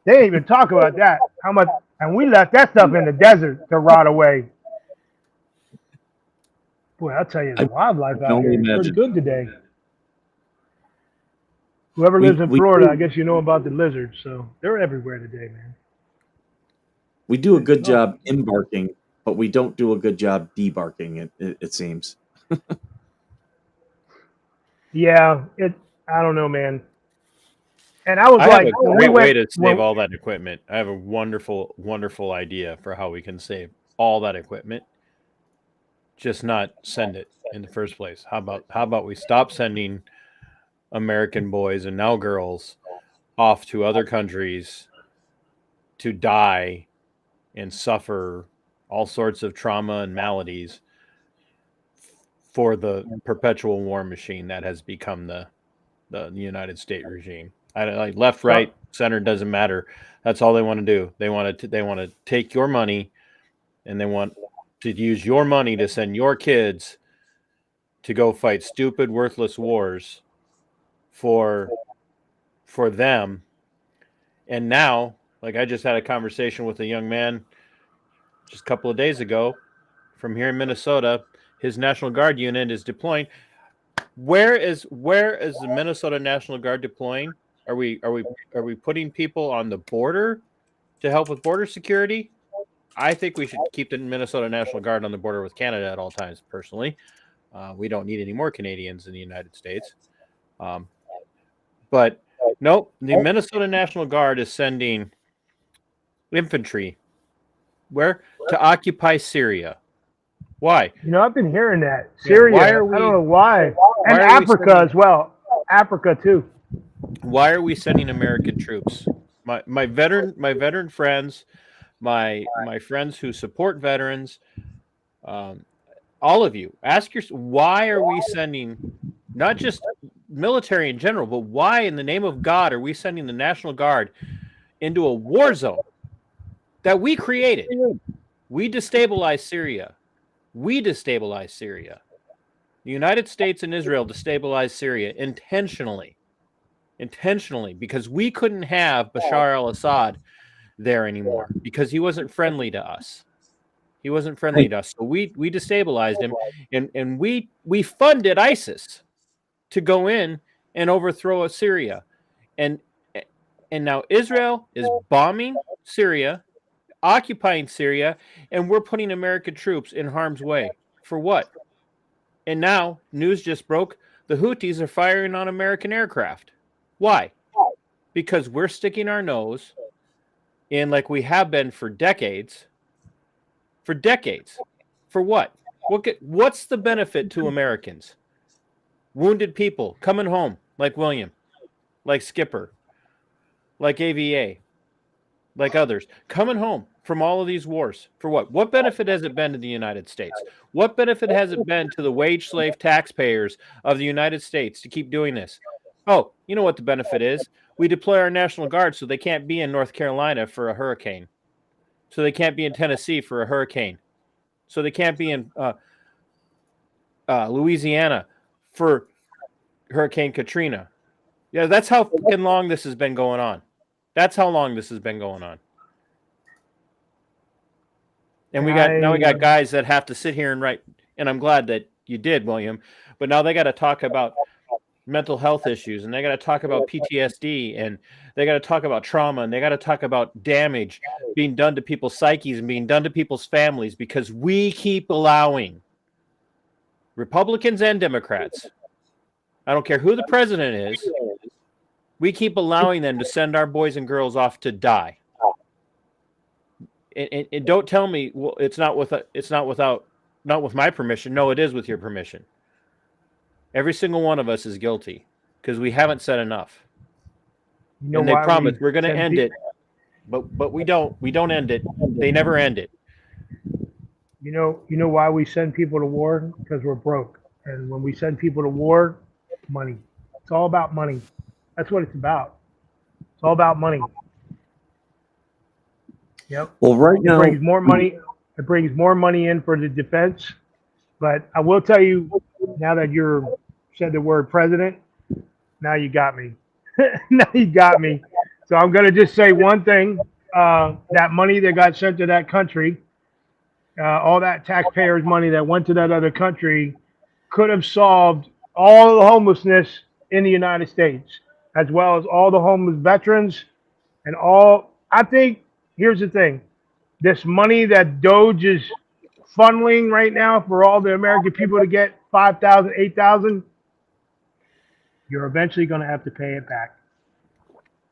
They didn't even talk about that. How much, and we left that stuff in the desert to rot away. Boy, I'll tell you, the wildlife out here is pretty good today. Whoever lives in Florida, I guess you know about the lizards, so they're everywhere today, man. We do a good job embarking, but we don't do a good job debarking, it seems. Yeah, I don't know, man. And I was I like, have a great way to save all that equipment. I have a wonderful, wonderful idea for how we can save all that equipment. Just not send it in the first place. How about we stop sending American boys and now girls off to other countries to die and suffer all sorts of trauma and maladies for the perpetual war machine that has become the United States regime. Like left, right, center doesn't matter. That's all they want to do. They want to take your money, and they want to use your money to send your kids to go fight stupid, worthless wars for them. And now, like I just had a conversation with a young man just a couple of days ago from here in Minnesota. His National Guard unit is deploying. Where is the Minnesota National Guard deploying? Are we putting people on the border to help with border security? I think we should keep the Minnesota National Guard on the border with Canada at all times, personally. We don't need any more Canadians in the United States. But nope, the Minnesota National Guard is sending infantry where to occupy Syria. Why? You know, I've been hearing that. Syria, I don't know why. And Africa as well. Africa too. Why are we sending American troops? My veteran friends, my friends who support veterans, all of you, ask yourself, why are we sending not just military in general, but why in the name of God are we sending the National Guard into a war zone that we created? We destabilized Syria. The United States and Israel destabilized Syria intentionally, because we couldn't have Bashar al-Assad there anymore because he wasn't friendly to us. So we destabilized him, and we funded ISIS to go in and overthrow Syria. And now Israel is bombing Syria, occupying Syria, and we're putting American troops in harm's way. For what? And now news just broke, the Houthis are firing on American aircraft. Why? Because we're sticking our nose in, like we have been for decades. For what? What's the benefit to Americans? Wounded people coming home, like William, like Skipper, like AVA, like others, coming home from all of these wars. For what? What benefit has it been to the United States? What benefit has it been to the wage slave taxpayers of the United States to keep doing this? Oh, you know what the benefit is? We deploy our National Guard so they can't be in North Carolina for a hurricane. So they can't be in Tennessee for a hurricane. So they can't be in Louisiana for Hurricane Katrina. Yeah, that's how fucking long this has been going on. And we got guys that have to sit here and write, and I'm glad that you did, William, but now they got to talk about mental health issues, and they got to talk about PTSD, and they got to talk about trauma, and they got to talk about damage being done to people's psyches and being done to people's families, because we keep allowing Republicans and Democrats, I don't care who the president is, we keep allowing them to send our boys and girls off to die. And don't tell me, well, it's not with my permission. No, it is with your permission. Every single one of us is guilty because we haven't said enough. And they promise we're going to end it, but we don't. We don't end it. They never end it. You know why we send people to war? Because we're broke. And when we send people to war, money. It's all about money. That's what it's about. It's all about money. Yep. Well, right now, it brings more money. It brings more money in for the defense. But I will tell you, now that you said the word president, now you got me. Now you got me. So I'm going to just say one thing. That money that got sent to that country, all that taxpayers' money that went to that other country could have solved all of the homelessness in the United States, as well as all the homeless veterans and all. I think, here's the thing. This money that Doge is funneling right now for all the American people to get $5,000, $8,000, you're eventually going to have to pay it back.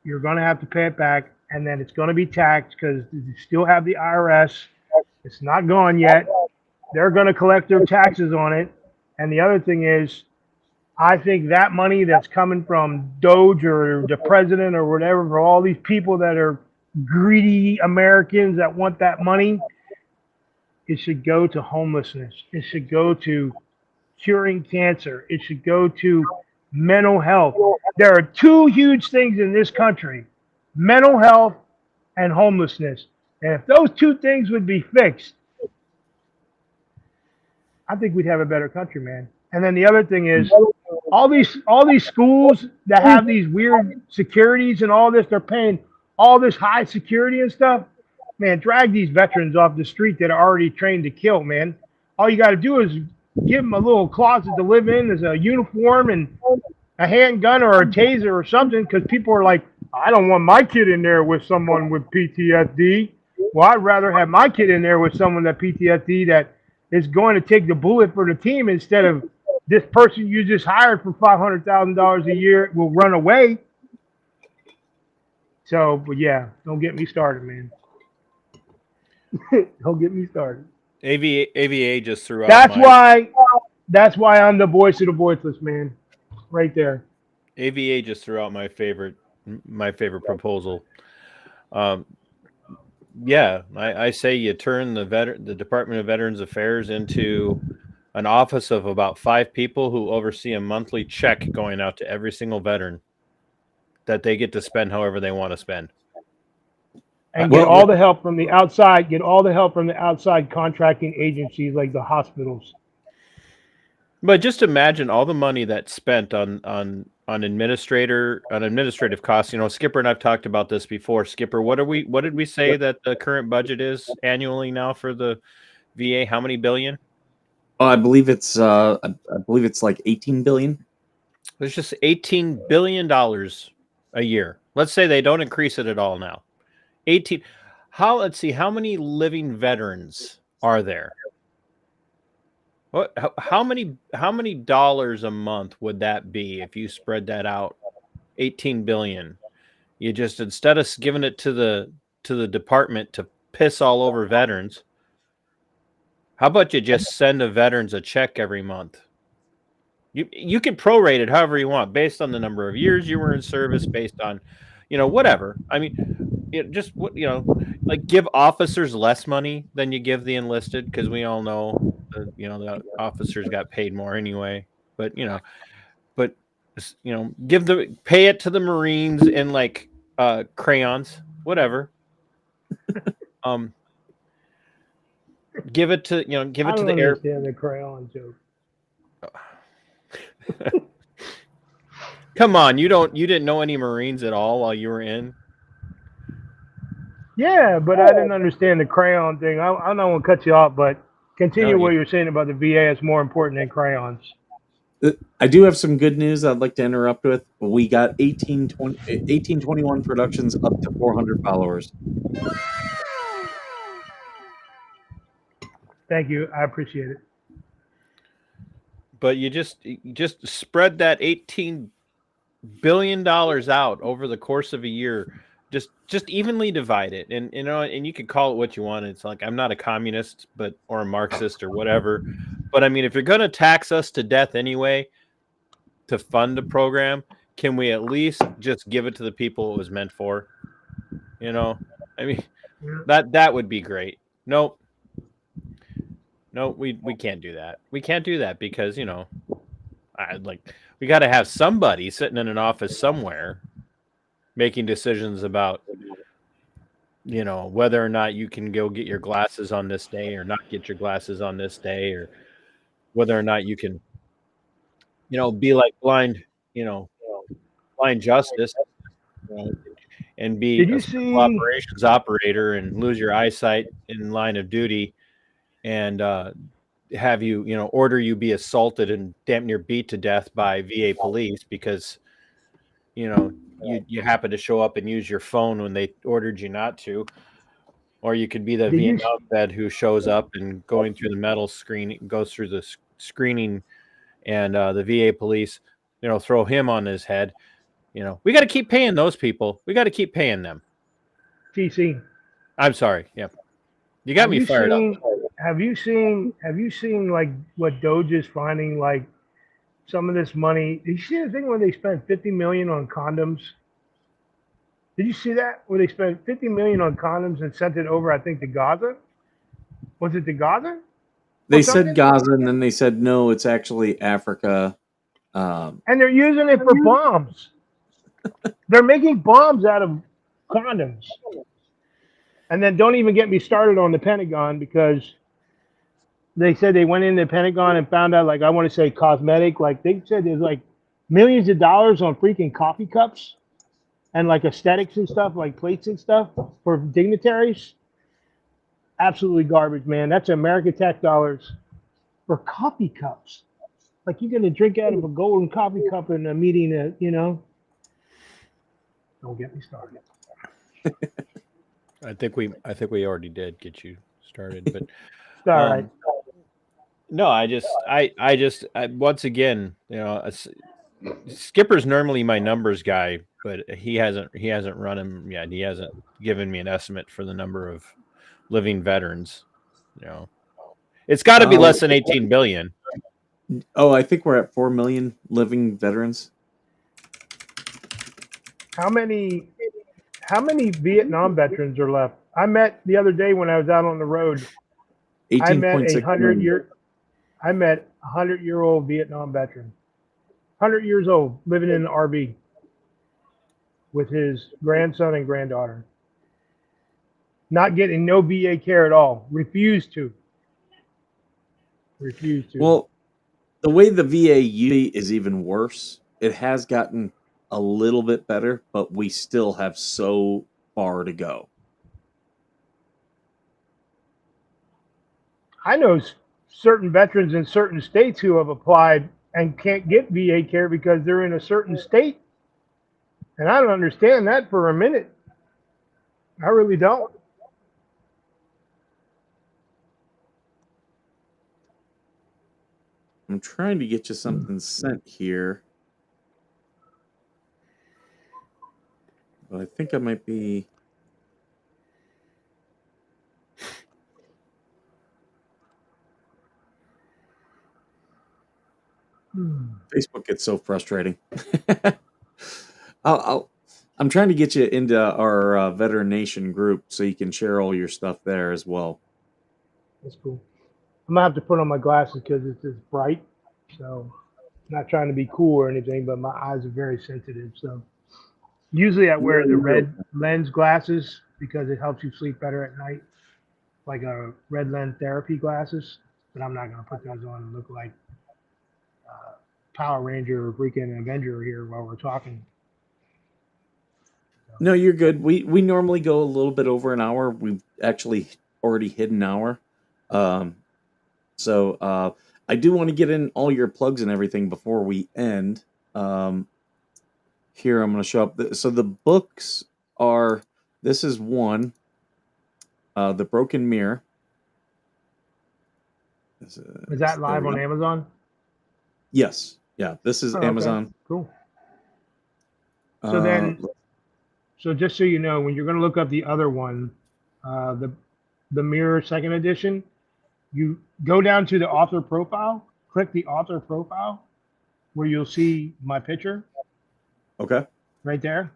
You're going to have to pay it back, and then it's going to be taxed because you still have the IRS. It's not gone yet. They're going to collect their taxes on it. And the other thing is, I think that money that's coming from Doge or the president or whatever, for all these people that are greedy Americans that want that money, it should go to homelessness. It should go to curing cancer. It should go to mental health. There are two huge things in this country: mental health and homelessness. And if those two things would be fixed, I think we'd have a better country, man. And then the other thing is, all these schools that have these weird securities and all this, they're paying all this high security and stuff. Man, drag these veterans off the street that are already trained to kill, man. All you got to do is give them a little closet to live in, as a uniform and a handgun or a taser or something, because people are like, I don't want my kid in there with someone with PTSD. Well, I'd rather have my kid in there with someone that PTSD that is going to take the bullet for the team instead of this person you just hired for $500,000 a year will run away. So, but yeah, don't get me started, man. Don't get me started. AVA just threw out. That's why I'm the voice of the voiceless, man. Right there. AVA just threw out my favorite proposal. Yeah, I say you turn the Department of Veterans Affairs into an office of about 5 people who oversee a monthly check going out to every single veteran that they get to spend however they want to spend. And Well, get all the help from the outside. Get all the help from the outside contracting agencies like the hospitals. But just imagine all the money that's spent on administrative costs. You know, Skipper and I've talked about this before. Skipper, what did we say that the current budget is annually now for the VA? How many billion? I believe it's like 18 billion. There's just $18 billion a year. Let's say they don't increase it at all now. 18. Let's see, how many living veterans are there? How many dollars a month would that be if you spread that out? 18 billion. You just, instead of giving it to the department to piss all over veterans, how about you just send the veterans a check every month? You can prorate it however you want, based on the number of years you were in service, based on, whatever. I mean, like give officers less money than you give the enlisted, because we all know, the officers got paid more anyway. But pay it to the Marines in like crayons, whatever. Give it to the air. The crayon joke. Come on, you didn't know any Marines at all while you were in? Yeah, but I didn't understand the crayon thing. I don't want to cut you off, but continue what you're saying about the VA is more important than crayons. I do have some good news I'd like to interrupt with. We got 1821 productions up to 400 followers. Thank you. I appreciate it. But you just spread that $18 billion out over the course of a year. Just evenly divide it, and you can call it what you want. It's like, I'm not a communist, or a Marxist or whatever. But I mean, if you're going to tax us to death anyway to fund a program, can we at least just give it to the people it was meant for? I mean, that would be great. Nope. No, we can't do that. We can't do that because, we got to have somebody sitting in an office somewhere making decisions about, whether or not you can go get your glasses on this day or not get your glasses on this day, or whether or not you can, be like blind justice, and be a special operations operator and lose your eyesight in line of duty, and have you, order you be assaulted and damn near beat to death by VA police because, you happen to show up and use your phone when they ordered you not to. Or you could be the Vietnam vet who shows up and going through the metal screening, goes through the screening, and the VA police, throw him on his head. We got to keep paying those people. We got to keep paying them. TC. I'm sorry. Yeah. You got me fired up. Have you seen like what Doge is finding, like some of this money? Did you see the thing where they spent $50 million on condoms? Did you see that? Where they spent $50 million on condoms and sent it over, I think, to Gaza? Was it to Gaza? They said Gaza, and then they said no, it's actually Africa. And they're using it for bombs. They're making bombs out of condoms. And then don't even get me started on the Pentagon, because they said they went into the Pentagon and found out, like, I want to say cosmetic, like they said there's like millions of dollars on freaking coffee cups and like aesthetics and stuff, like plates and stuff for dignitaries. Absolutely garbage, man. That's American tax dollars for coffee cups. Like, you're going to drink out of a golden coffee cup in a meeting, Don't get me started. I think we already did get you started, but all right. No, I once again, Skipper's normally my numbers guy, but he hasn't run him yet. He hasn't given me an estimate for the number of living veterans. It's got to be less than 18 billion. Oh, I think we're at 4 million living veterans. How many Vietnam veterans are left? I met the other day when I was out on the road. I met 100-year I met a 100-year-old Vietnam veteran, 100 years old, living in an RV with his grandson and granddaughter. Not getting no VA care at all. Refused to. Well, the way the VA is even worse. It has gotten a little bit better, but we still have so far to go. I know certain veterans in certain states who have applied and can't get VA care because they're in a certain state. And I don't understand that for a minute. I really don't. I'm trying to get you something sent here. But I think I might be. Facebook gets so frustrating. I'm trying to get you into our Veteran Nation group so you can share all your stuff there as well. That's cool. I'm gonna have to put on my glasses because it's just bright. So, not trying to be cool or anything, but my eyes are very sensitive. So, usually I wear the red lens glasses because it helps you sleep better at night, like a red lens therapy glasses. But I'm not gonna put those on and look like Power Ranger or freaking Avenger here while we're talking. No, you're good. We normally go a little bit over an hour. We've actually already hit an hour. So I do want to get in all your plugs and everything before we end. Here I'm going to show up. So the books are, this is one, The Broken Mirror. Is that live on Amazon? Yes. Yeah, this is Amazon. Okay. Cool. So then, so just so you know, when you're going to look up the other one, the Mirror Second Edition, you go down to the author profile, click the author profile, where you'll see my picture. Okay. Right there.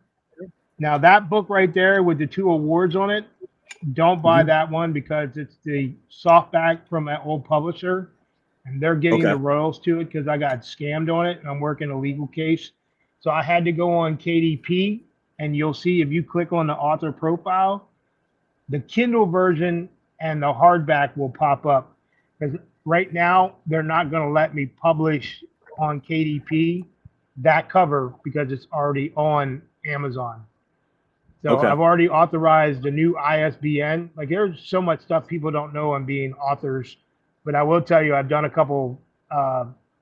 Now that book right there with the 2 awards on it, don't buy that one because it's the softback from an old publisher, and they're getting the royals to it because I got scammed on it and I'm working a legal case. So I had to go on KDP, and you'll see if you click on the author profile, the Kindle version and the hardback will pop up. Because right now they're not going to let me publish on KDP that cover because it's already on Amazon. So I've already authorized the new ISBN. Like there's so much stuff people don't know on being authors, but I will tell you, I've done a couple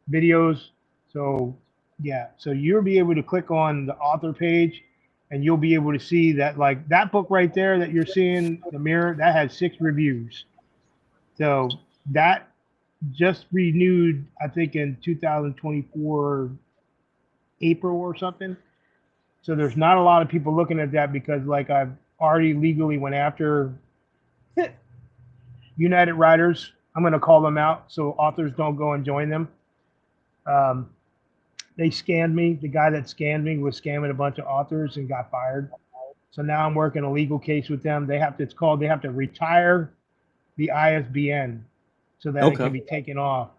videos. So yeah, so you'll be able to click on the author page and you'll be able to see that, like that book right there that you're seeing, The Mirror, that has 6 reviews. So that just renewed, I think in 2024, April or something. So there's not a lot of people looking at that because like I've already legally went after United Writers. I'm going to call them out so authors don't go and join them. They scammed me. The guy that scammed me was scamming a bunch of authors and got fired. So now I'm working a legal case with them. They have to retire the ISBN so that it can be taken off.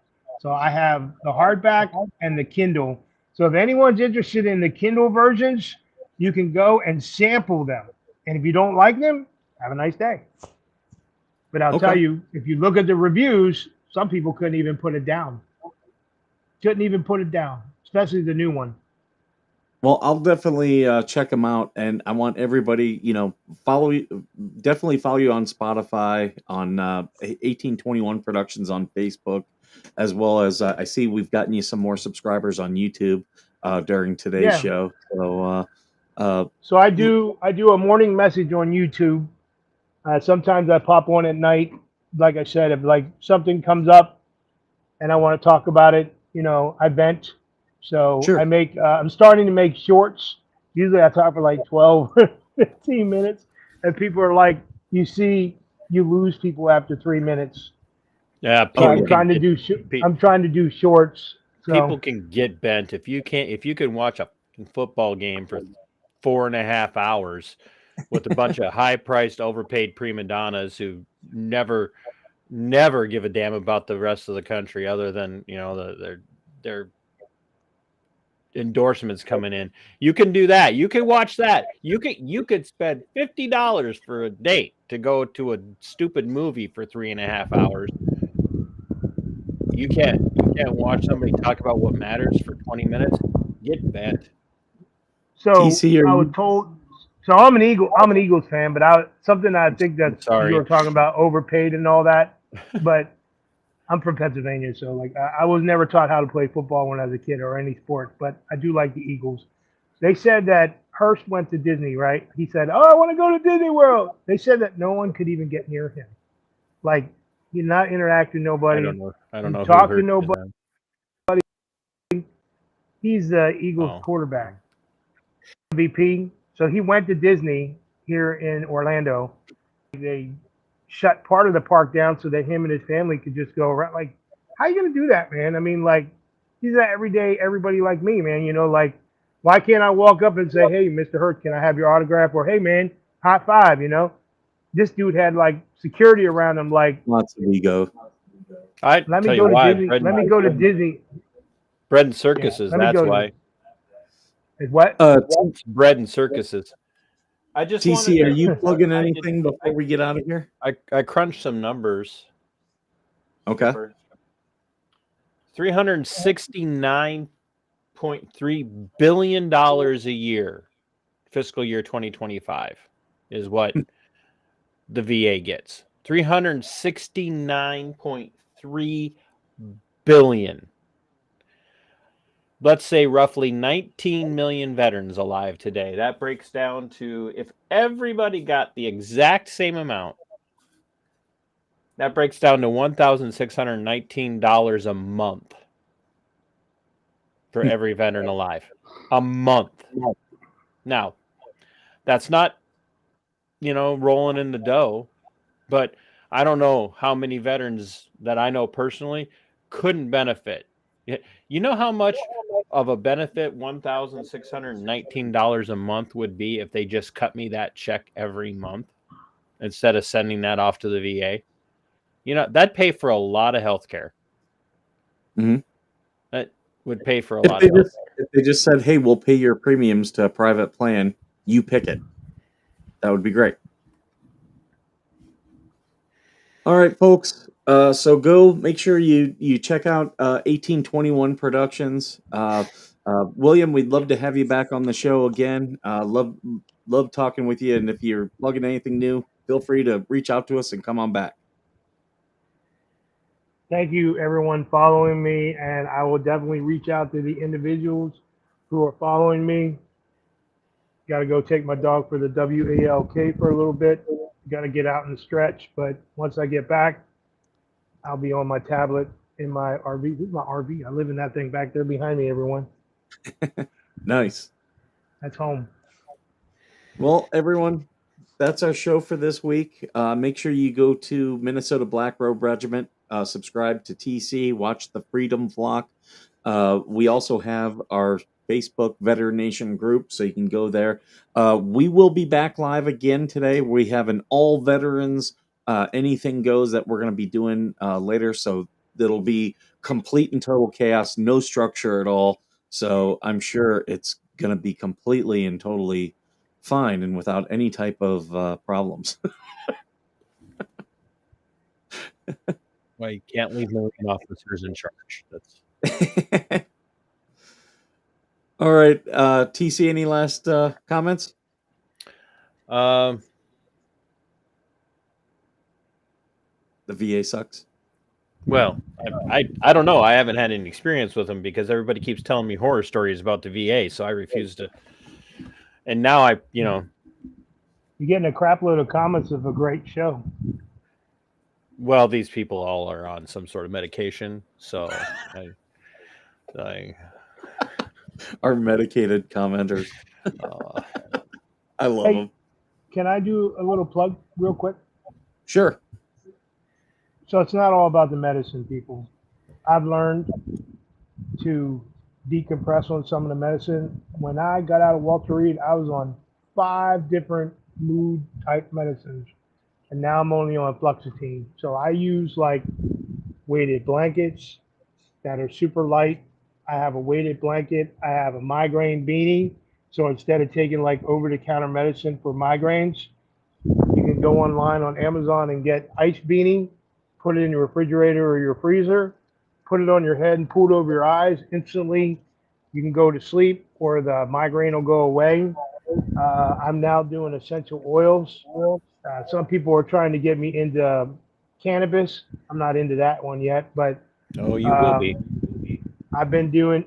So I have the hardback and the Kindle. So if anyone's interested in the Kindle versions, you can go and sample them. And if you don't like them, have a nice day. But I'll tell you, if you look at the reviews, some people couldn't even put it down. Couldn't even put it down, especially the new one. Well, I'll definitely check them out, and I want everybody, definitely follow you on Spotify, on 1821 Productions on Facebook, as well as I see we've gotten you some more subscribers on YouTube during today's show. So I do a morning message on YouTube. Sometimes I pop on at night. Like I said, if like something comes up and I want to talk about it, I vent. So I make, I'm starting to make shorts. Usually I talk for like 12 or 15 minutes. And people are like, you lose people after 3 minutes. Yeah. So I'm trying to do shorts. So. People can get bent. If you can watch a football game for 4.5 hours with a bunch of high-priced, overpaid prima donnas who never never give a damn about the rest of the country other than, you know, their endorsements coming in. You can do that. You can watch that. You could spend $50 for a date to go to a stupid movie for 3.5 hours. You can't watch somebody talk about what matters for 20 minutes. Get bent. So TC, I was told. So I'm an Eagles fan, but something I think that sorry. you were talking about overpaid and all that. But I'm from Pennsylvania, so like I was never taught how to play football when I was a kid or any sport. But I do like the Eagles. They said that Hurst went to Disney, right? He said, "Oh, I want to go to Disney World." They said that no one could even get near him. Like he'd not interact with nobody. I don't know. Talk who to hurt nobody. He's the Eagles Oh. quarterback. MVP. So he went to Disney here in Orlando. They shut part of the park down so that him and his family could just go around. Like, how you gonna do that, man? I mean, like, he's an everyday everybody like me, man. You know, like, why can't I walk up and say, "Hey, Mr. Hurt, can I have your autograph?" Or, "Hey, man, high five." You know, this dude had like security around him. Like, lots of ego. I let tell me you go to why. Disney. Let me go to Disney. Bread and circuses. let me That's go to- why. What? It's bread and circuses. I just TC, are wanted to- you plugging I anything before we get out of here? I crunched some numbers. Okay. $369.3 billion a year, fiscal year 2025, is what the VA gets. $369.3 billion. Let's say roughly 19 million veterans alive today. That breaks down to, if everybody got the exact same amount, that breaks down to $1,619 a month for every veteran alive. A month. Now, that's not, rolling in the dough, but I don't know how many veterans that I know personally couldn't benefit. You know how much of a benefit $1,619 a month would be if they just cut me that check every month instead of sending that off to the VA? That'd pay for a lot of health care. Mhm. That would pay for a lot If of health care. if they just said, "Hey, we'll pay your premiums to a private plan, you pick it," that would be great. All right, folks. So go make sure you check out 1821 Productions. William, we'd love to have you back on the show again. Love talking with you. And if you're plugging anything new, feel free to reach out to us and come on back. Thank you, everyone following me, and I will definitely reach out to the individuals who are following me. Got to go take my dog for the WALK for a little bit. Got to get out and stretch, but once I get back, I'll be on my tablet in my RV. This is my RV. I live in that thing back there behind me, everyone. Nice. That's home. Well, everyone, that's our show for this week. Make sure you go to Minnesota Black Robe Regiment, subscribe to TC, watch the Freedom Flock. We also have our Facebook Veteran Nation group, so you can go there. We will be back live again today. We have an all veterans anything goes that we're going to be doing later, so it'll be complete and total chaos, no structure at all. So I'm sure it's going to be completely and totally fine and without any type of problems. Well, you can't leave Marine officers in charge. That's All right, TC, any last comments? um, The VA sucks. well, I don't know. I haven't had any experience with them because everybody keeps telling me horror stories about the VA, so I refuse to. And now You're getting a crap load of comments of a great show. well, these people all are on some sort of medication, so I Our medicated commenters. I love Hey. them. Can I do a little plug real quick? Sure. So it's not all about the medicine, people. I've learned to decompress on some of the medicine. When I got out of Walter Reed, I was on 5 different mood type medicines. and now I'm only on fluoxetine. So I use like weighted blankets that are super light. I have a weighted blanket. I have a migraine beanie. So instead of taking like over-the-counter medicine for migraines, you can go online on Amazon and get ice beanie, put it in your refrigerator or your freezer, put it on your head and pull it over your eyes. Instantly, you can go to sleep or the migraine will go away. I'm now doing essential oils. Some people are trying to get me into cannabis. I'm not into that one yet, but Oh, you will be. I've been doing,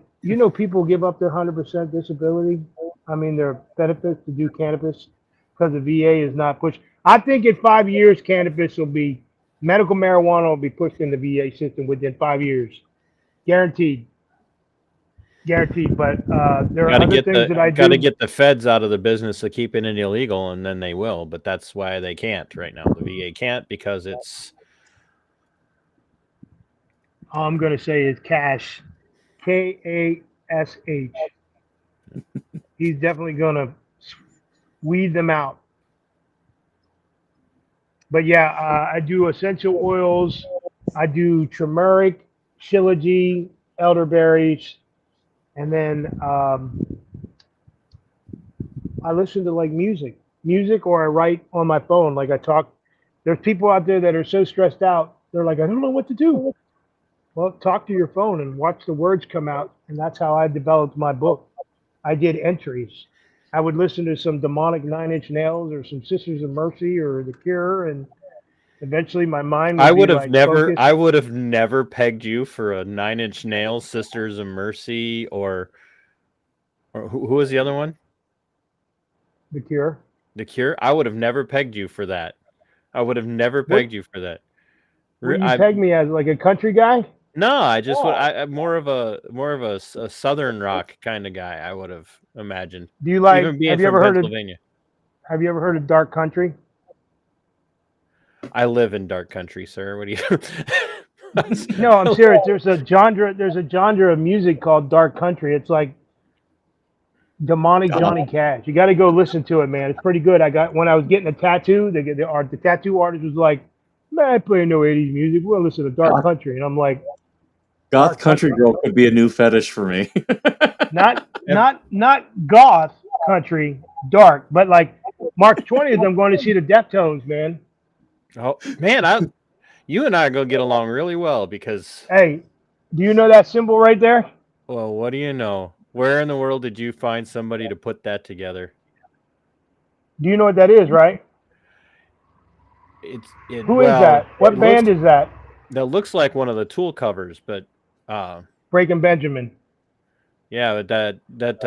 people give up their 100% disability. I mean, their benefits to do cannabis because the VA is not pushed. I think in 5 years, medical marijuana will be pushed in the VA system within 5 years. Guaranteed. Guaranteed. But there are other things that I do. Got to get the feds out of the business of keeping it illegal, and then they will. But that's why they can't right now. The VA can't because it's. All I'm going to say is Cash. Kash. He's definitely going to weed them out. But yeah, I do essential oils. I do turmeric, shilajit, elderberries, and then I listen to like music, or I write on my phone. Like I talk. There's people out there that are so stressed out. They're like, I don't know what to do. Well, talk to your phone and watch the words come out. And that's how I developed my book. I did entries. I would listen to some demonic Nine Inch Nails or some Sisters of Mercy or The Cure, and eventually my mind would I would be have like never. focused. I would have never pegged you for a Nine Inch Nails, Sisters of Mercy, or who was the other one? The Cure. The Cure. I would have never pegged you for that. I would have never pegged you for that. Would you peg me as like a country guy? No, I just I'm more of a southern rock kind of guy. I would have imagined. Do you like? Even being Have you from ever heard of? Pennsylvania. Have you ever heard of Dark Country? I live in dark country, sir. What do you? No, I'm serious. There's a genre of music called Dark Country. It's like demonic Johnny Cash. You got to go listen to it, man. It's pretty good. When I was getting a tattoo, the tattoo artist was like, "Man, I play no 80s music. We'll listen to Dark Country." And I'm like, Goth country girl could be a new fetish for me. not goth country, dark, but like March 20th, I'm going to see the Deftones, man. Oh man, you and I are gonna get along really well because. Hey, do you know that symbol right there? Well, what do you know? Where in the world did you find somebody to put that together? Do you know what that is, right? Who is that? What band is that? That looks like one of the Tool covers, but Breaking Benjamin. Yeah, but Tool that's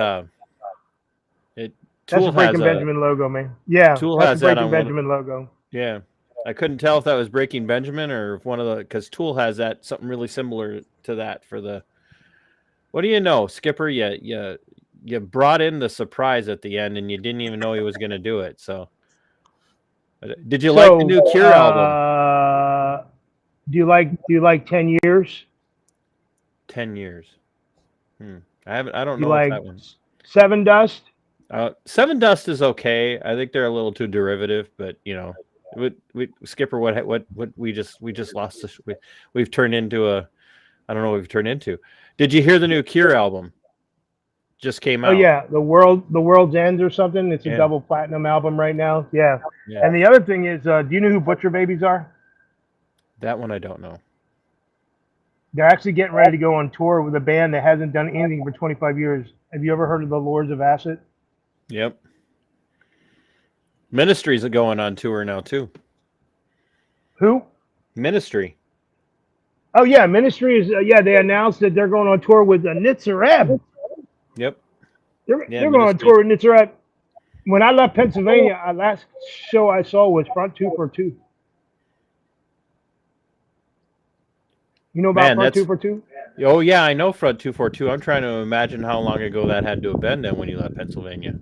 the Breaking Benjamin logo, man. Yeah, Tool that's has the Breaking that on Benjamin logo. Yeah, I couldn't tell if that was Breaking Benjamin or if one of the because Tool has that something really similar to that for the. What do you know, Skipper? You brought in the surprise at the end, and you didn't even know he was going to do it. So, did you like the new Cure album? Do you like 10 years? 10 years. I don't know like that one. Seven Dust. Seven Dust is okay. I think they're a little too derivative, but we Skipper, what we just lost. We've turned into a. I don't know what we've turned into. Did you hear the new Cure album? Just came out. Oh yeah, the World's End or something. It's a double platinum album right now. Yeah. And the other thing is, do you know who Butcher Babies are? That one I don't know. They're actually getting ready to go on tour with a band that hasn't done anything for 25 years. Have you ever heard of the Lords of Acid? Yep. Ministry's going on tour now too. Who? Ministry. Oh yeah, Ministry is. They announced that they're going on tour with Nitzareb. Yep. They're going on tour with Nitzareb. When I left Pennsylvania, the last show I saw was Front 242. You know about Front 242? Oh yeah, I know Front 242. I'm trying to imagine how long ago that had to have been then when you left Pennsylvania.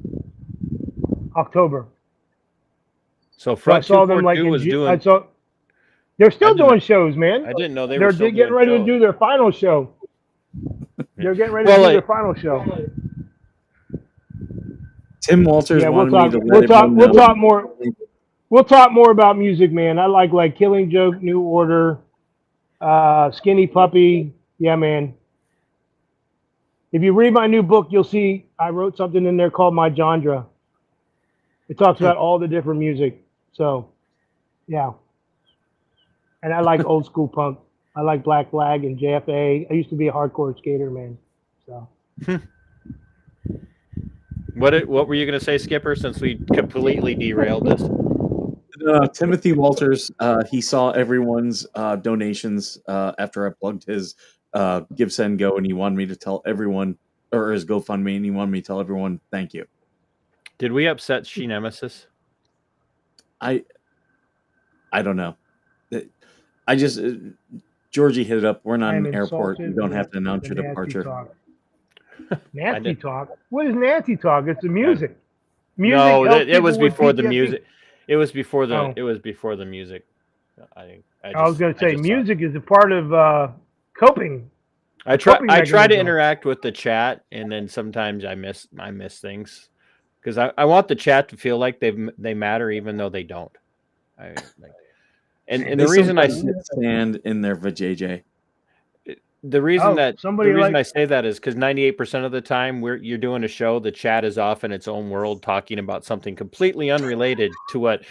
October. So Front 242 was doing. They're still doing shows, man. I didn't know they were still doing getting ready shows. to do their final show. They're getting ready to do their final show. Tim Walters wanted me to we'll We'll talk more about music, man. I like Killing Joke, New Order, Skinny Puppy. Yeah, man. If you read my new book, you'll see I wrote something in there called My Genre. It talks about all the different music. So, yeah. And I like old school punk. I like Black Flag and JFA. I used to be a hardcore skater, man. So. What were you going to say, Skipper? Since we completely derailed this. Timothy Walters, he saw everyone's donations after I plugged his Give, Send, Go, and he wanted me to tell everyone, or his GoFundMe, and he wanted me to tell everyone thank you. Did we upset She Nemesis? I don't know. I just Georgie hit it up. We're not I am an airport. You insulted don't have to with announce the your nasty departure. talk. Nasty did. talk? What is nasty talk? It's the music. Music No, helps it was people with before the PTSD. music. It was before the. Oh. It was before the music. I was going to say, just saw it. music is a part of coping. I try coping to mechanism. interact with the chat, and then sometimes I miss things because I want the chat to feel like they matter even though they don't. And the reason I stand in their vajayjay. The reason I say that is because 98% of the time you're doing a show, the chat is off in its own world talking about something completely unrelated to what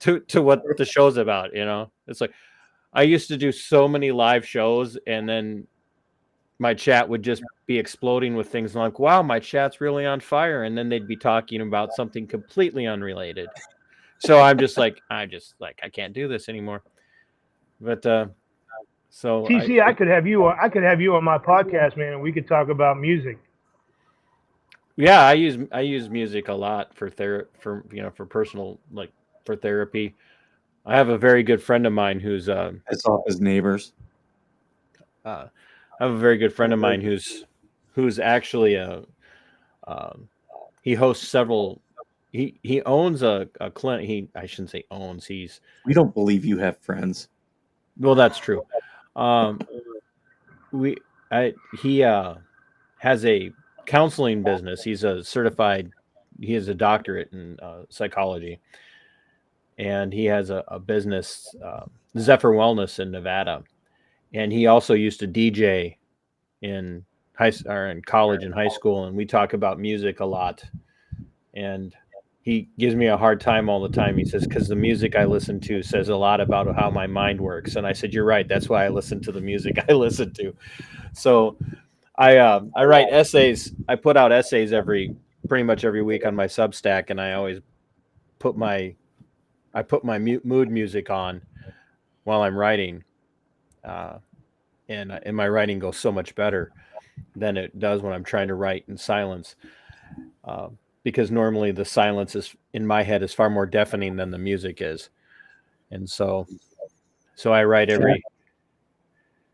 to what the show's about. You know, it's like I used to do so many live shows, and then my chat would just be exploding with things like, "Wow, my chat's really on fire," and then they'd be talking about something completely unrelated. So I'm just like, I can't do this anymore. But so TC, I could have you on my podcast, man, and we could talk about music. Yeah, I use music a lot for personal, like for therapy. I have a very good friend of mine who's it's off his neighbors. I have a very good friend of mine who's actually he hosts several. He owns a clinic. I shouldn't say owns. We don't believe you have friends. Well, that's true. He has a counseling business. He has a doctorate in psychology, and he has a business, Zephyr Wellness in Nevada. And he also used to DJ in college and high school, and we talk about music a lot. And he gives me a hard time all the time. He says, because the music I listen to says a lot about how my mind works. And I said, you're right. That's why I listen to the music I listen to. So I write essays. I put out essays pretty much every week on my Substack, and I always put my mood music on while I'm writing. And my writing goes so much better than it does when I'm trying to write in silence. Because normally the silence is in my head is far more deafening than the music is. And so I write every.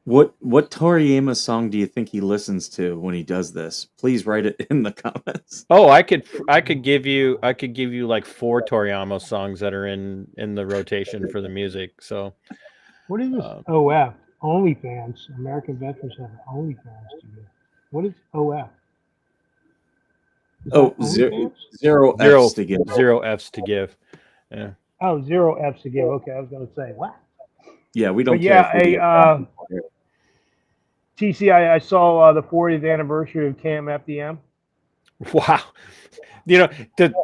What Toriyama song do you think he listens to when he does this? Please write it in the comments. Oh, I could give you like 4 Toriyama songs that are in the rotation for the music. So what is this? OF OnlyFans. American veterans have OnlyFans to give. What is OF? Zero F's to give. 0 F's to give. Yeah. Oh, 0 F's to give. Okay, I was going to say what? Yeah, we don't. But yeah, TC, I saw the 40th anniversary of CAM-FDM. Wow.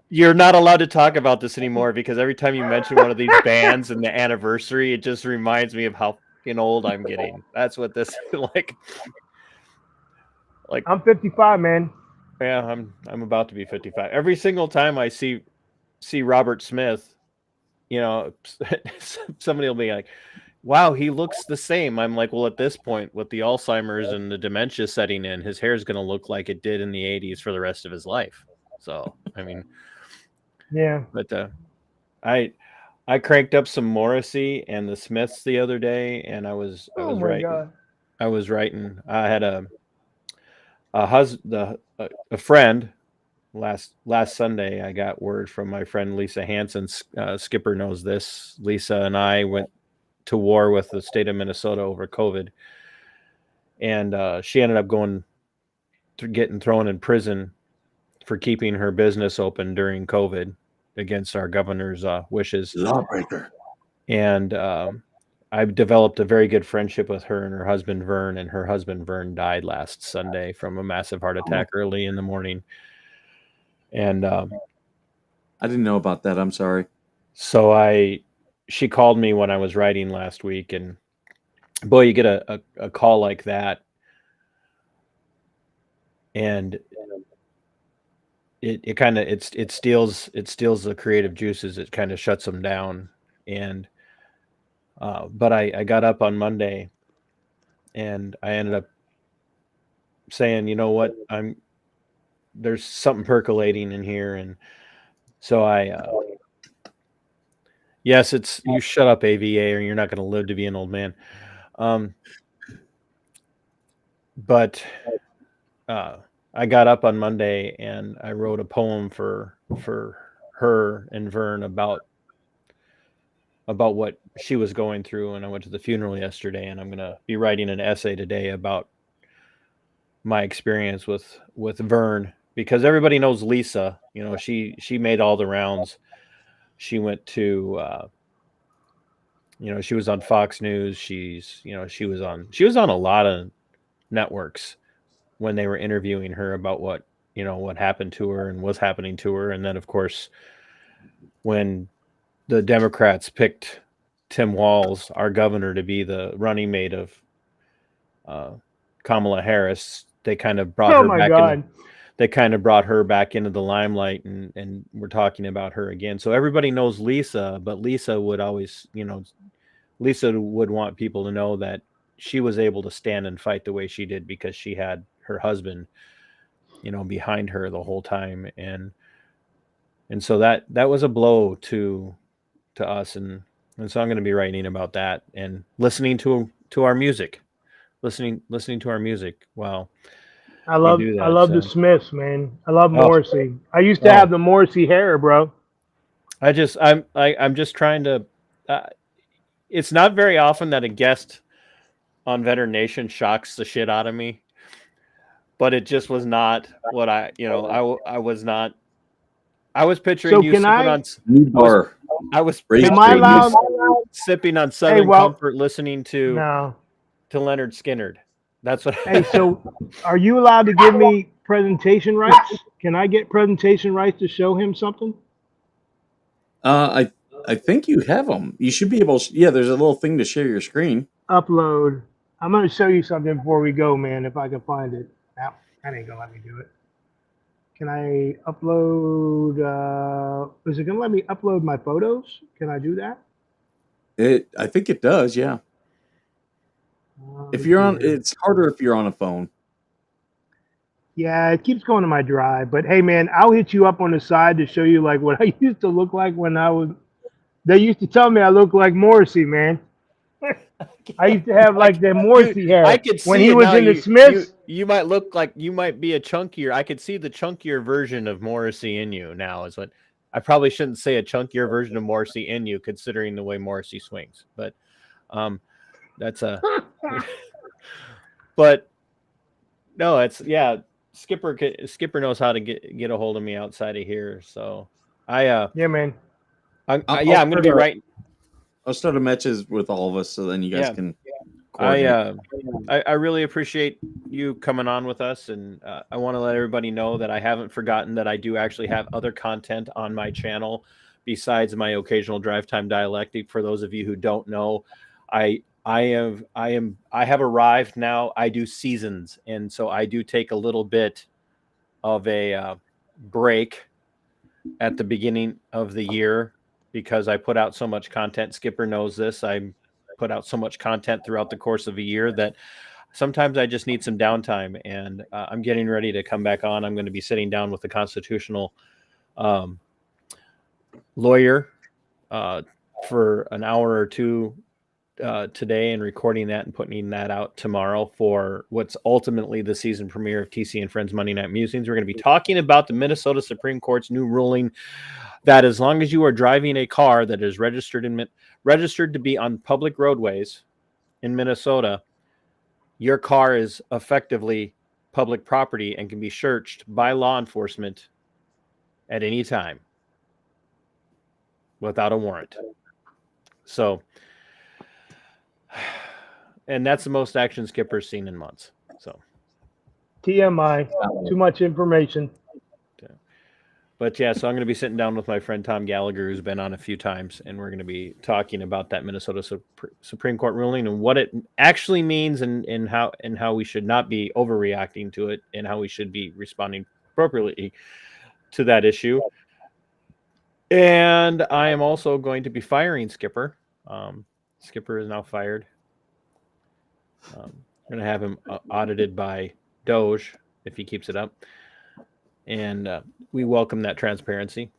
You're not allowed to talk about this anymore because every time you mention one of these bands and the anniversary, it just reminds me of how fucking old I'm getting. That's what this like. I'm 55, man. Yeah, I'm about to be 55. Every single time I see Robert Smith, somebody will be like, wow, he looks the same. I'm like, well, at this point, with the Alzheimer's and the dementia setting in, his hair is going to look like it did in the 80s for the rest of his life. So, I mean, yeah. But I cranked up some Morrissey and the Smiths the other day, and I was writing. God. I was writing. I had a friend last Sunday. I got word from my friend Lisa Hansen. Skipper knows this. Lisa and I went to war with the state of Minnesota over COVID, and she ended up getting thrown in prison for keeping her business open during COVID, against our governor's wishes. Lawbreaker. And I've developed a very good friendship with her and her husband Vern, and her husband Vern died last Sunday from a massive heart attack early in the morning. And I didn't know about that. I'm sorry. so she called me when I was writing last week, and boy, you get a call like that, and it kind of it steals the creative juices. It kind of shuts them down. And but I got up on Monday, and I ended up saying, you know what, there's something percolating in here. And so yes, it's you shut up, AVA, or you're not going to live to be an old man. But I got up on Monday and I wrote a poem for her and Vern about what she was going through. And I went to the funeral yesterday, and I'm going to be writing an essay today about my experience with Vern, because everybody knows Lisa. You know, she made all the rounds. She went to she was on Fox News. She was on a lot of networks when they were interviewing her about what happened to her and was happening to her. And then, of course, when the Democrats picked Tim Walz, our governor, to be the running mate of Kamala Harris, they kind of brought her back. They kind of brought her back into the limelight, and we're talking about her again. So everybody knows Lisa, but Lisa would always, Lisa would want people to know that she was able to stand and fight the way she did because she had her husband, behind her the whole time. And so that was a blow to us. And so I'm going to be writing about that and listening to our music, listening to our music. Wow. I love the Smiths, man. I love Morrissey. I used to have the Morrissey hair, bro. I'm just trying to. It's not very often that a guest on Veteran Nation shocks the shit out of me, but it just was not what I was not. I was picturing you sipping on. I was sipping on Southern Comfort, listening to Leonard Skinner. That's what. Hey, so are you allowed to give me presentation rights? Can I get presentation rights to show him something? I think you have them. You should be able to. Yeah, there's a little thing to share your screen. Upload. I'm going to show you something before we go, man, if I can find it. No, that ain't going to let me do it. Can I upload? Is it going to let me upload my photos? Can I do that? I think it does, yeah. If you're on, it's harder if you're on a phone. Yeah, it keeps going to my drive. But hey, man, I'll hit you up on the side to show you like what I used to look like when I was. They used to tell me I look like Morrissey, man. I used to have like the Morrissey hair. I could see when he was in the Smiths. You might look like you might be a chunkier. I could see the chunkier version of Morrissey in you now. Is what I probably shouldn't say a chunkier version of Morrissey in you, considering the way Morrissey swings. But that's a. But no, it's Skipper knows how to get a hold of me outside of here. So yeah, man. I'm going to be writing. I'll start a matches with all of us, so then you guys can. I really appreciate you coming on with us, and I want to let everybody know that I haven't forgotten that I do actually have other content on my channel besides my occasional Drive Time Dialectic. For those of you who don't know, I have arrived now. I do seasons, and so I do take a little bit of a break at the beginning of the year, because I put out so much content. Skipper knows this. I put out so much content throughout the course of a year that sometimes I just need some downtime. And I'm getting ready to come back on. I'm going to be sitting down with the constitutional lawyer for an hour or two today, and recording that and putting that out tomorrow for what's ultimately the season premiere of TC and Friends Monday Night Musings. We're going to be talking about the Minnesota Supreme Court's new ruling that as long as you are driving a car that is registered to be on public roadways in Minnesota, your car is effectively public property and can be searched by law enforcement at any time. without a warrant. So, and that's the most action Skipper's seen in months. So, TMI, too much information. but yeah, so I'm going to be sitting down with my friend Tom Gallagher, who's been on a few times, and we're going to be talking about that Minnesota Supreme Court ruling and what it actually means, and how we should not be overreacting to it, and how we should be responding appropriately to that issue. And I am also going to be firing Skipper. Skipper is now fired. I'm going to have him audited by Doge if he keeps it up. And we welcome that transparency.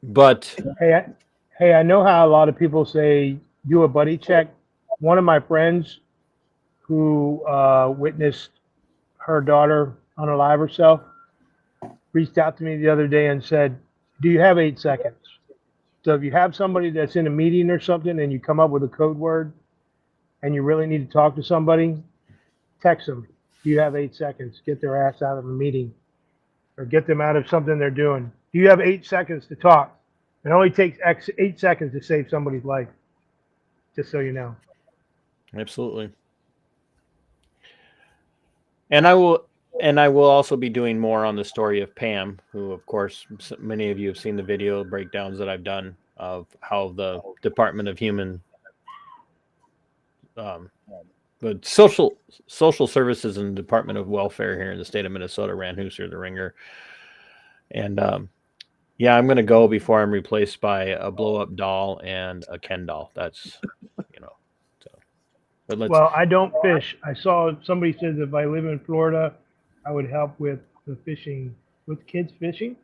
But Hey, I know how a lot of people say do a buddy check. One of my friends who witnessed her daughter unalive herself reached out to me the other day and said, do you have 8 seconds? So if you have somebody that's in a meeting or something and you come up with a code word and you really need to talk to somebody, text them. Do you have 8 seconds? Get their ass out of a meeting or get them out of something they're doing. Do you have 8 seconds to talk? It only takes 8 seconds to save somebody's life, just so you know. absolutely. And I will also be doing more on the story of Pam, who, of course, many of you have seen the video breakdowns that I've done of how the Department of Human, the social services and Department of Welfare here in the state of Minnesota ran who's here the ringer. And yeah, I'm going to go before I'm replaced by a blow up doll and a Ken doll. That's, so. But let's. Well, I don't fish. I saw somebody says if I live in Florida, I would help with the fishing, with kids fishing.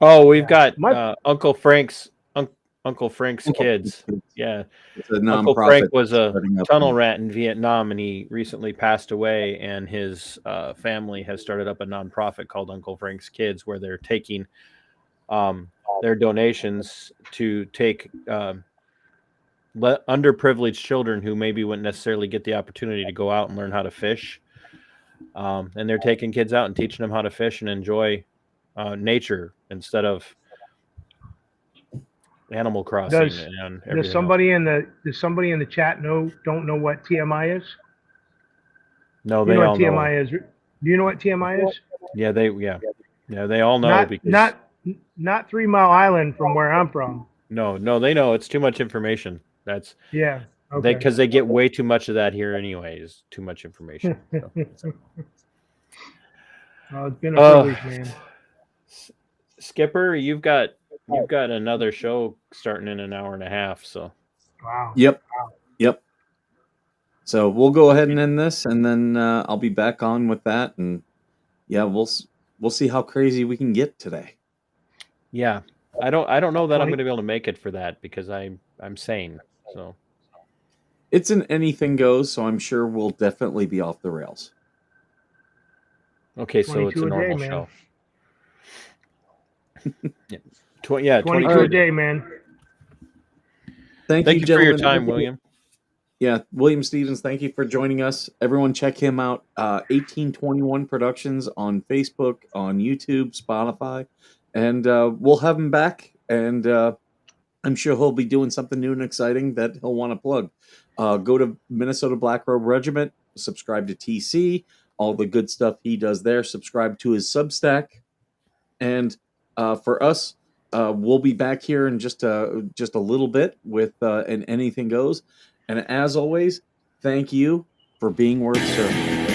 Oh, we've got My- Uncle Frank's kids. Yeah, It's a Uncle nonprofit Frank was a setting up tunnel in- rat in Vietnam, and he recently passed away. And his family has started up a nonprofit called Uncle Frank's Kids, where they're taking their donations to take underprivileged children who maybe wouldn't necessarily get the opportunity to go out and learn how to fish. And they're taking kids out and teaching them how to fish and enjoy nature instead of Animal Crossing. Does everything else. somebody in the chat don't know what TMI is? No, You they know all what know. TMI is? Do you know what TMI is? Yeah, they all know because not 3 Mile Island from where I'm from. no, they know it's too much information. That's Yeah. Okay. because they get way too much of that here anyways. Too much information. So. Oh, it's been a privilege, man. Skipper, you've got another show starting in an hour and a half. So Wow. Yep. So we'll go ahead and end this, and then I'll be back on with that, and yeah, we'll see how crazy we can get today. yeah, I don't know that I'm 20 going to be able to make it for that because I'm sane. So It's an anything goes, so I'm sure we'll definitely be off the rails. okay, so it's a 22 a day, normal man. show. Yeah, 22 Alright. a day, man. Thank you for your gentlemen. time, William. Yeah, William Stevens, thank you for joining us. Everyone check him out, 1821 Productions on Facebook, on YouTube, Spotify, and we'll have him back, and I'm sure he'll be doing something new and exciting that he'll want to plug. Go to Minnesota Black Robe Regiment, subscribe to TC, all the good stuff he does there, subscribe to his Substack, and for us, we'll be back here in just a little bit with an Anything Goes. And as always, thank you for being worth serving.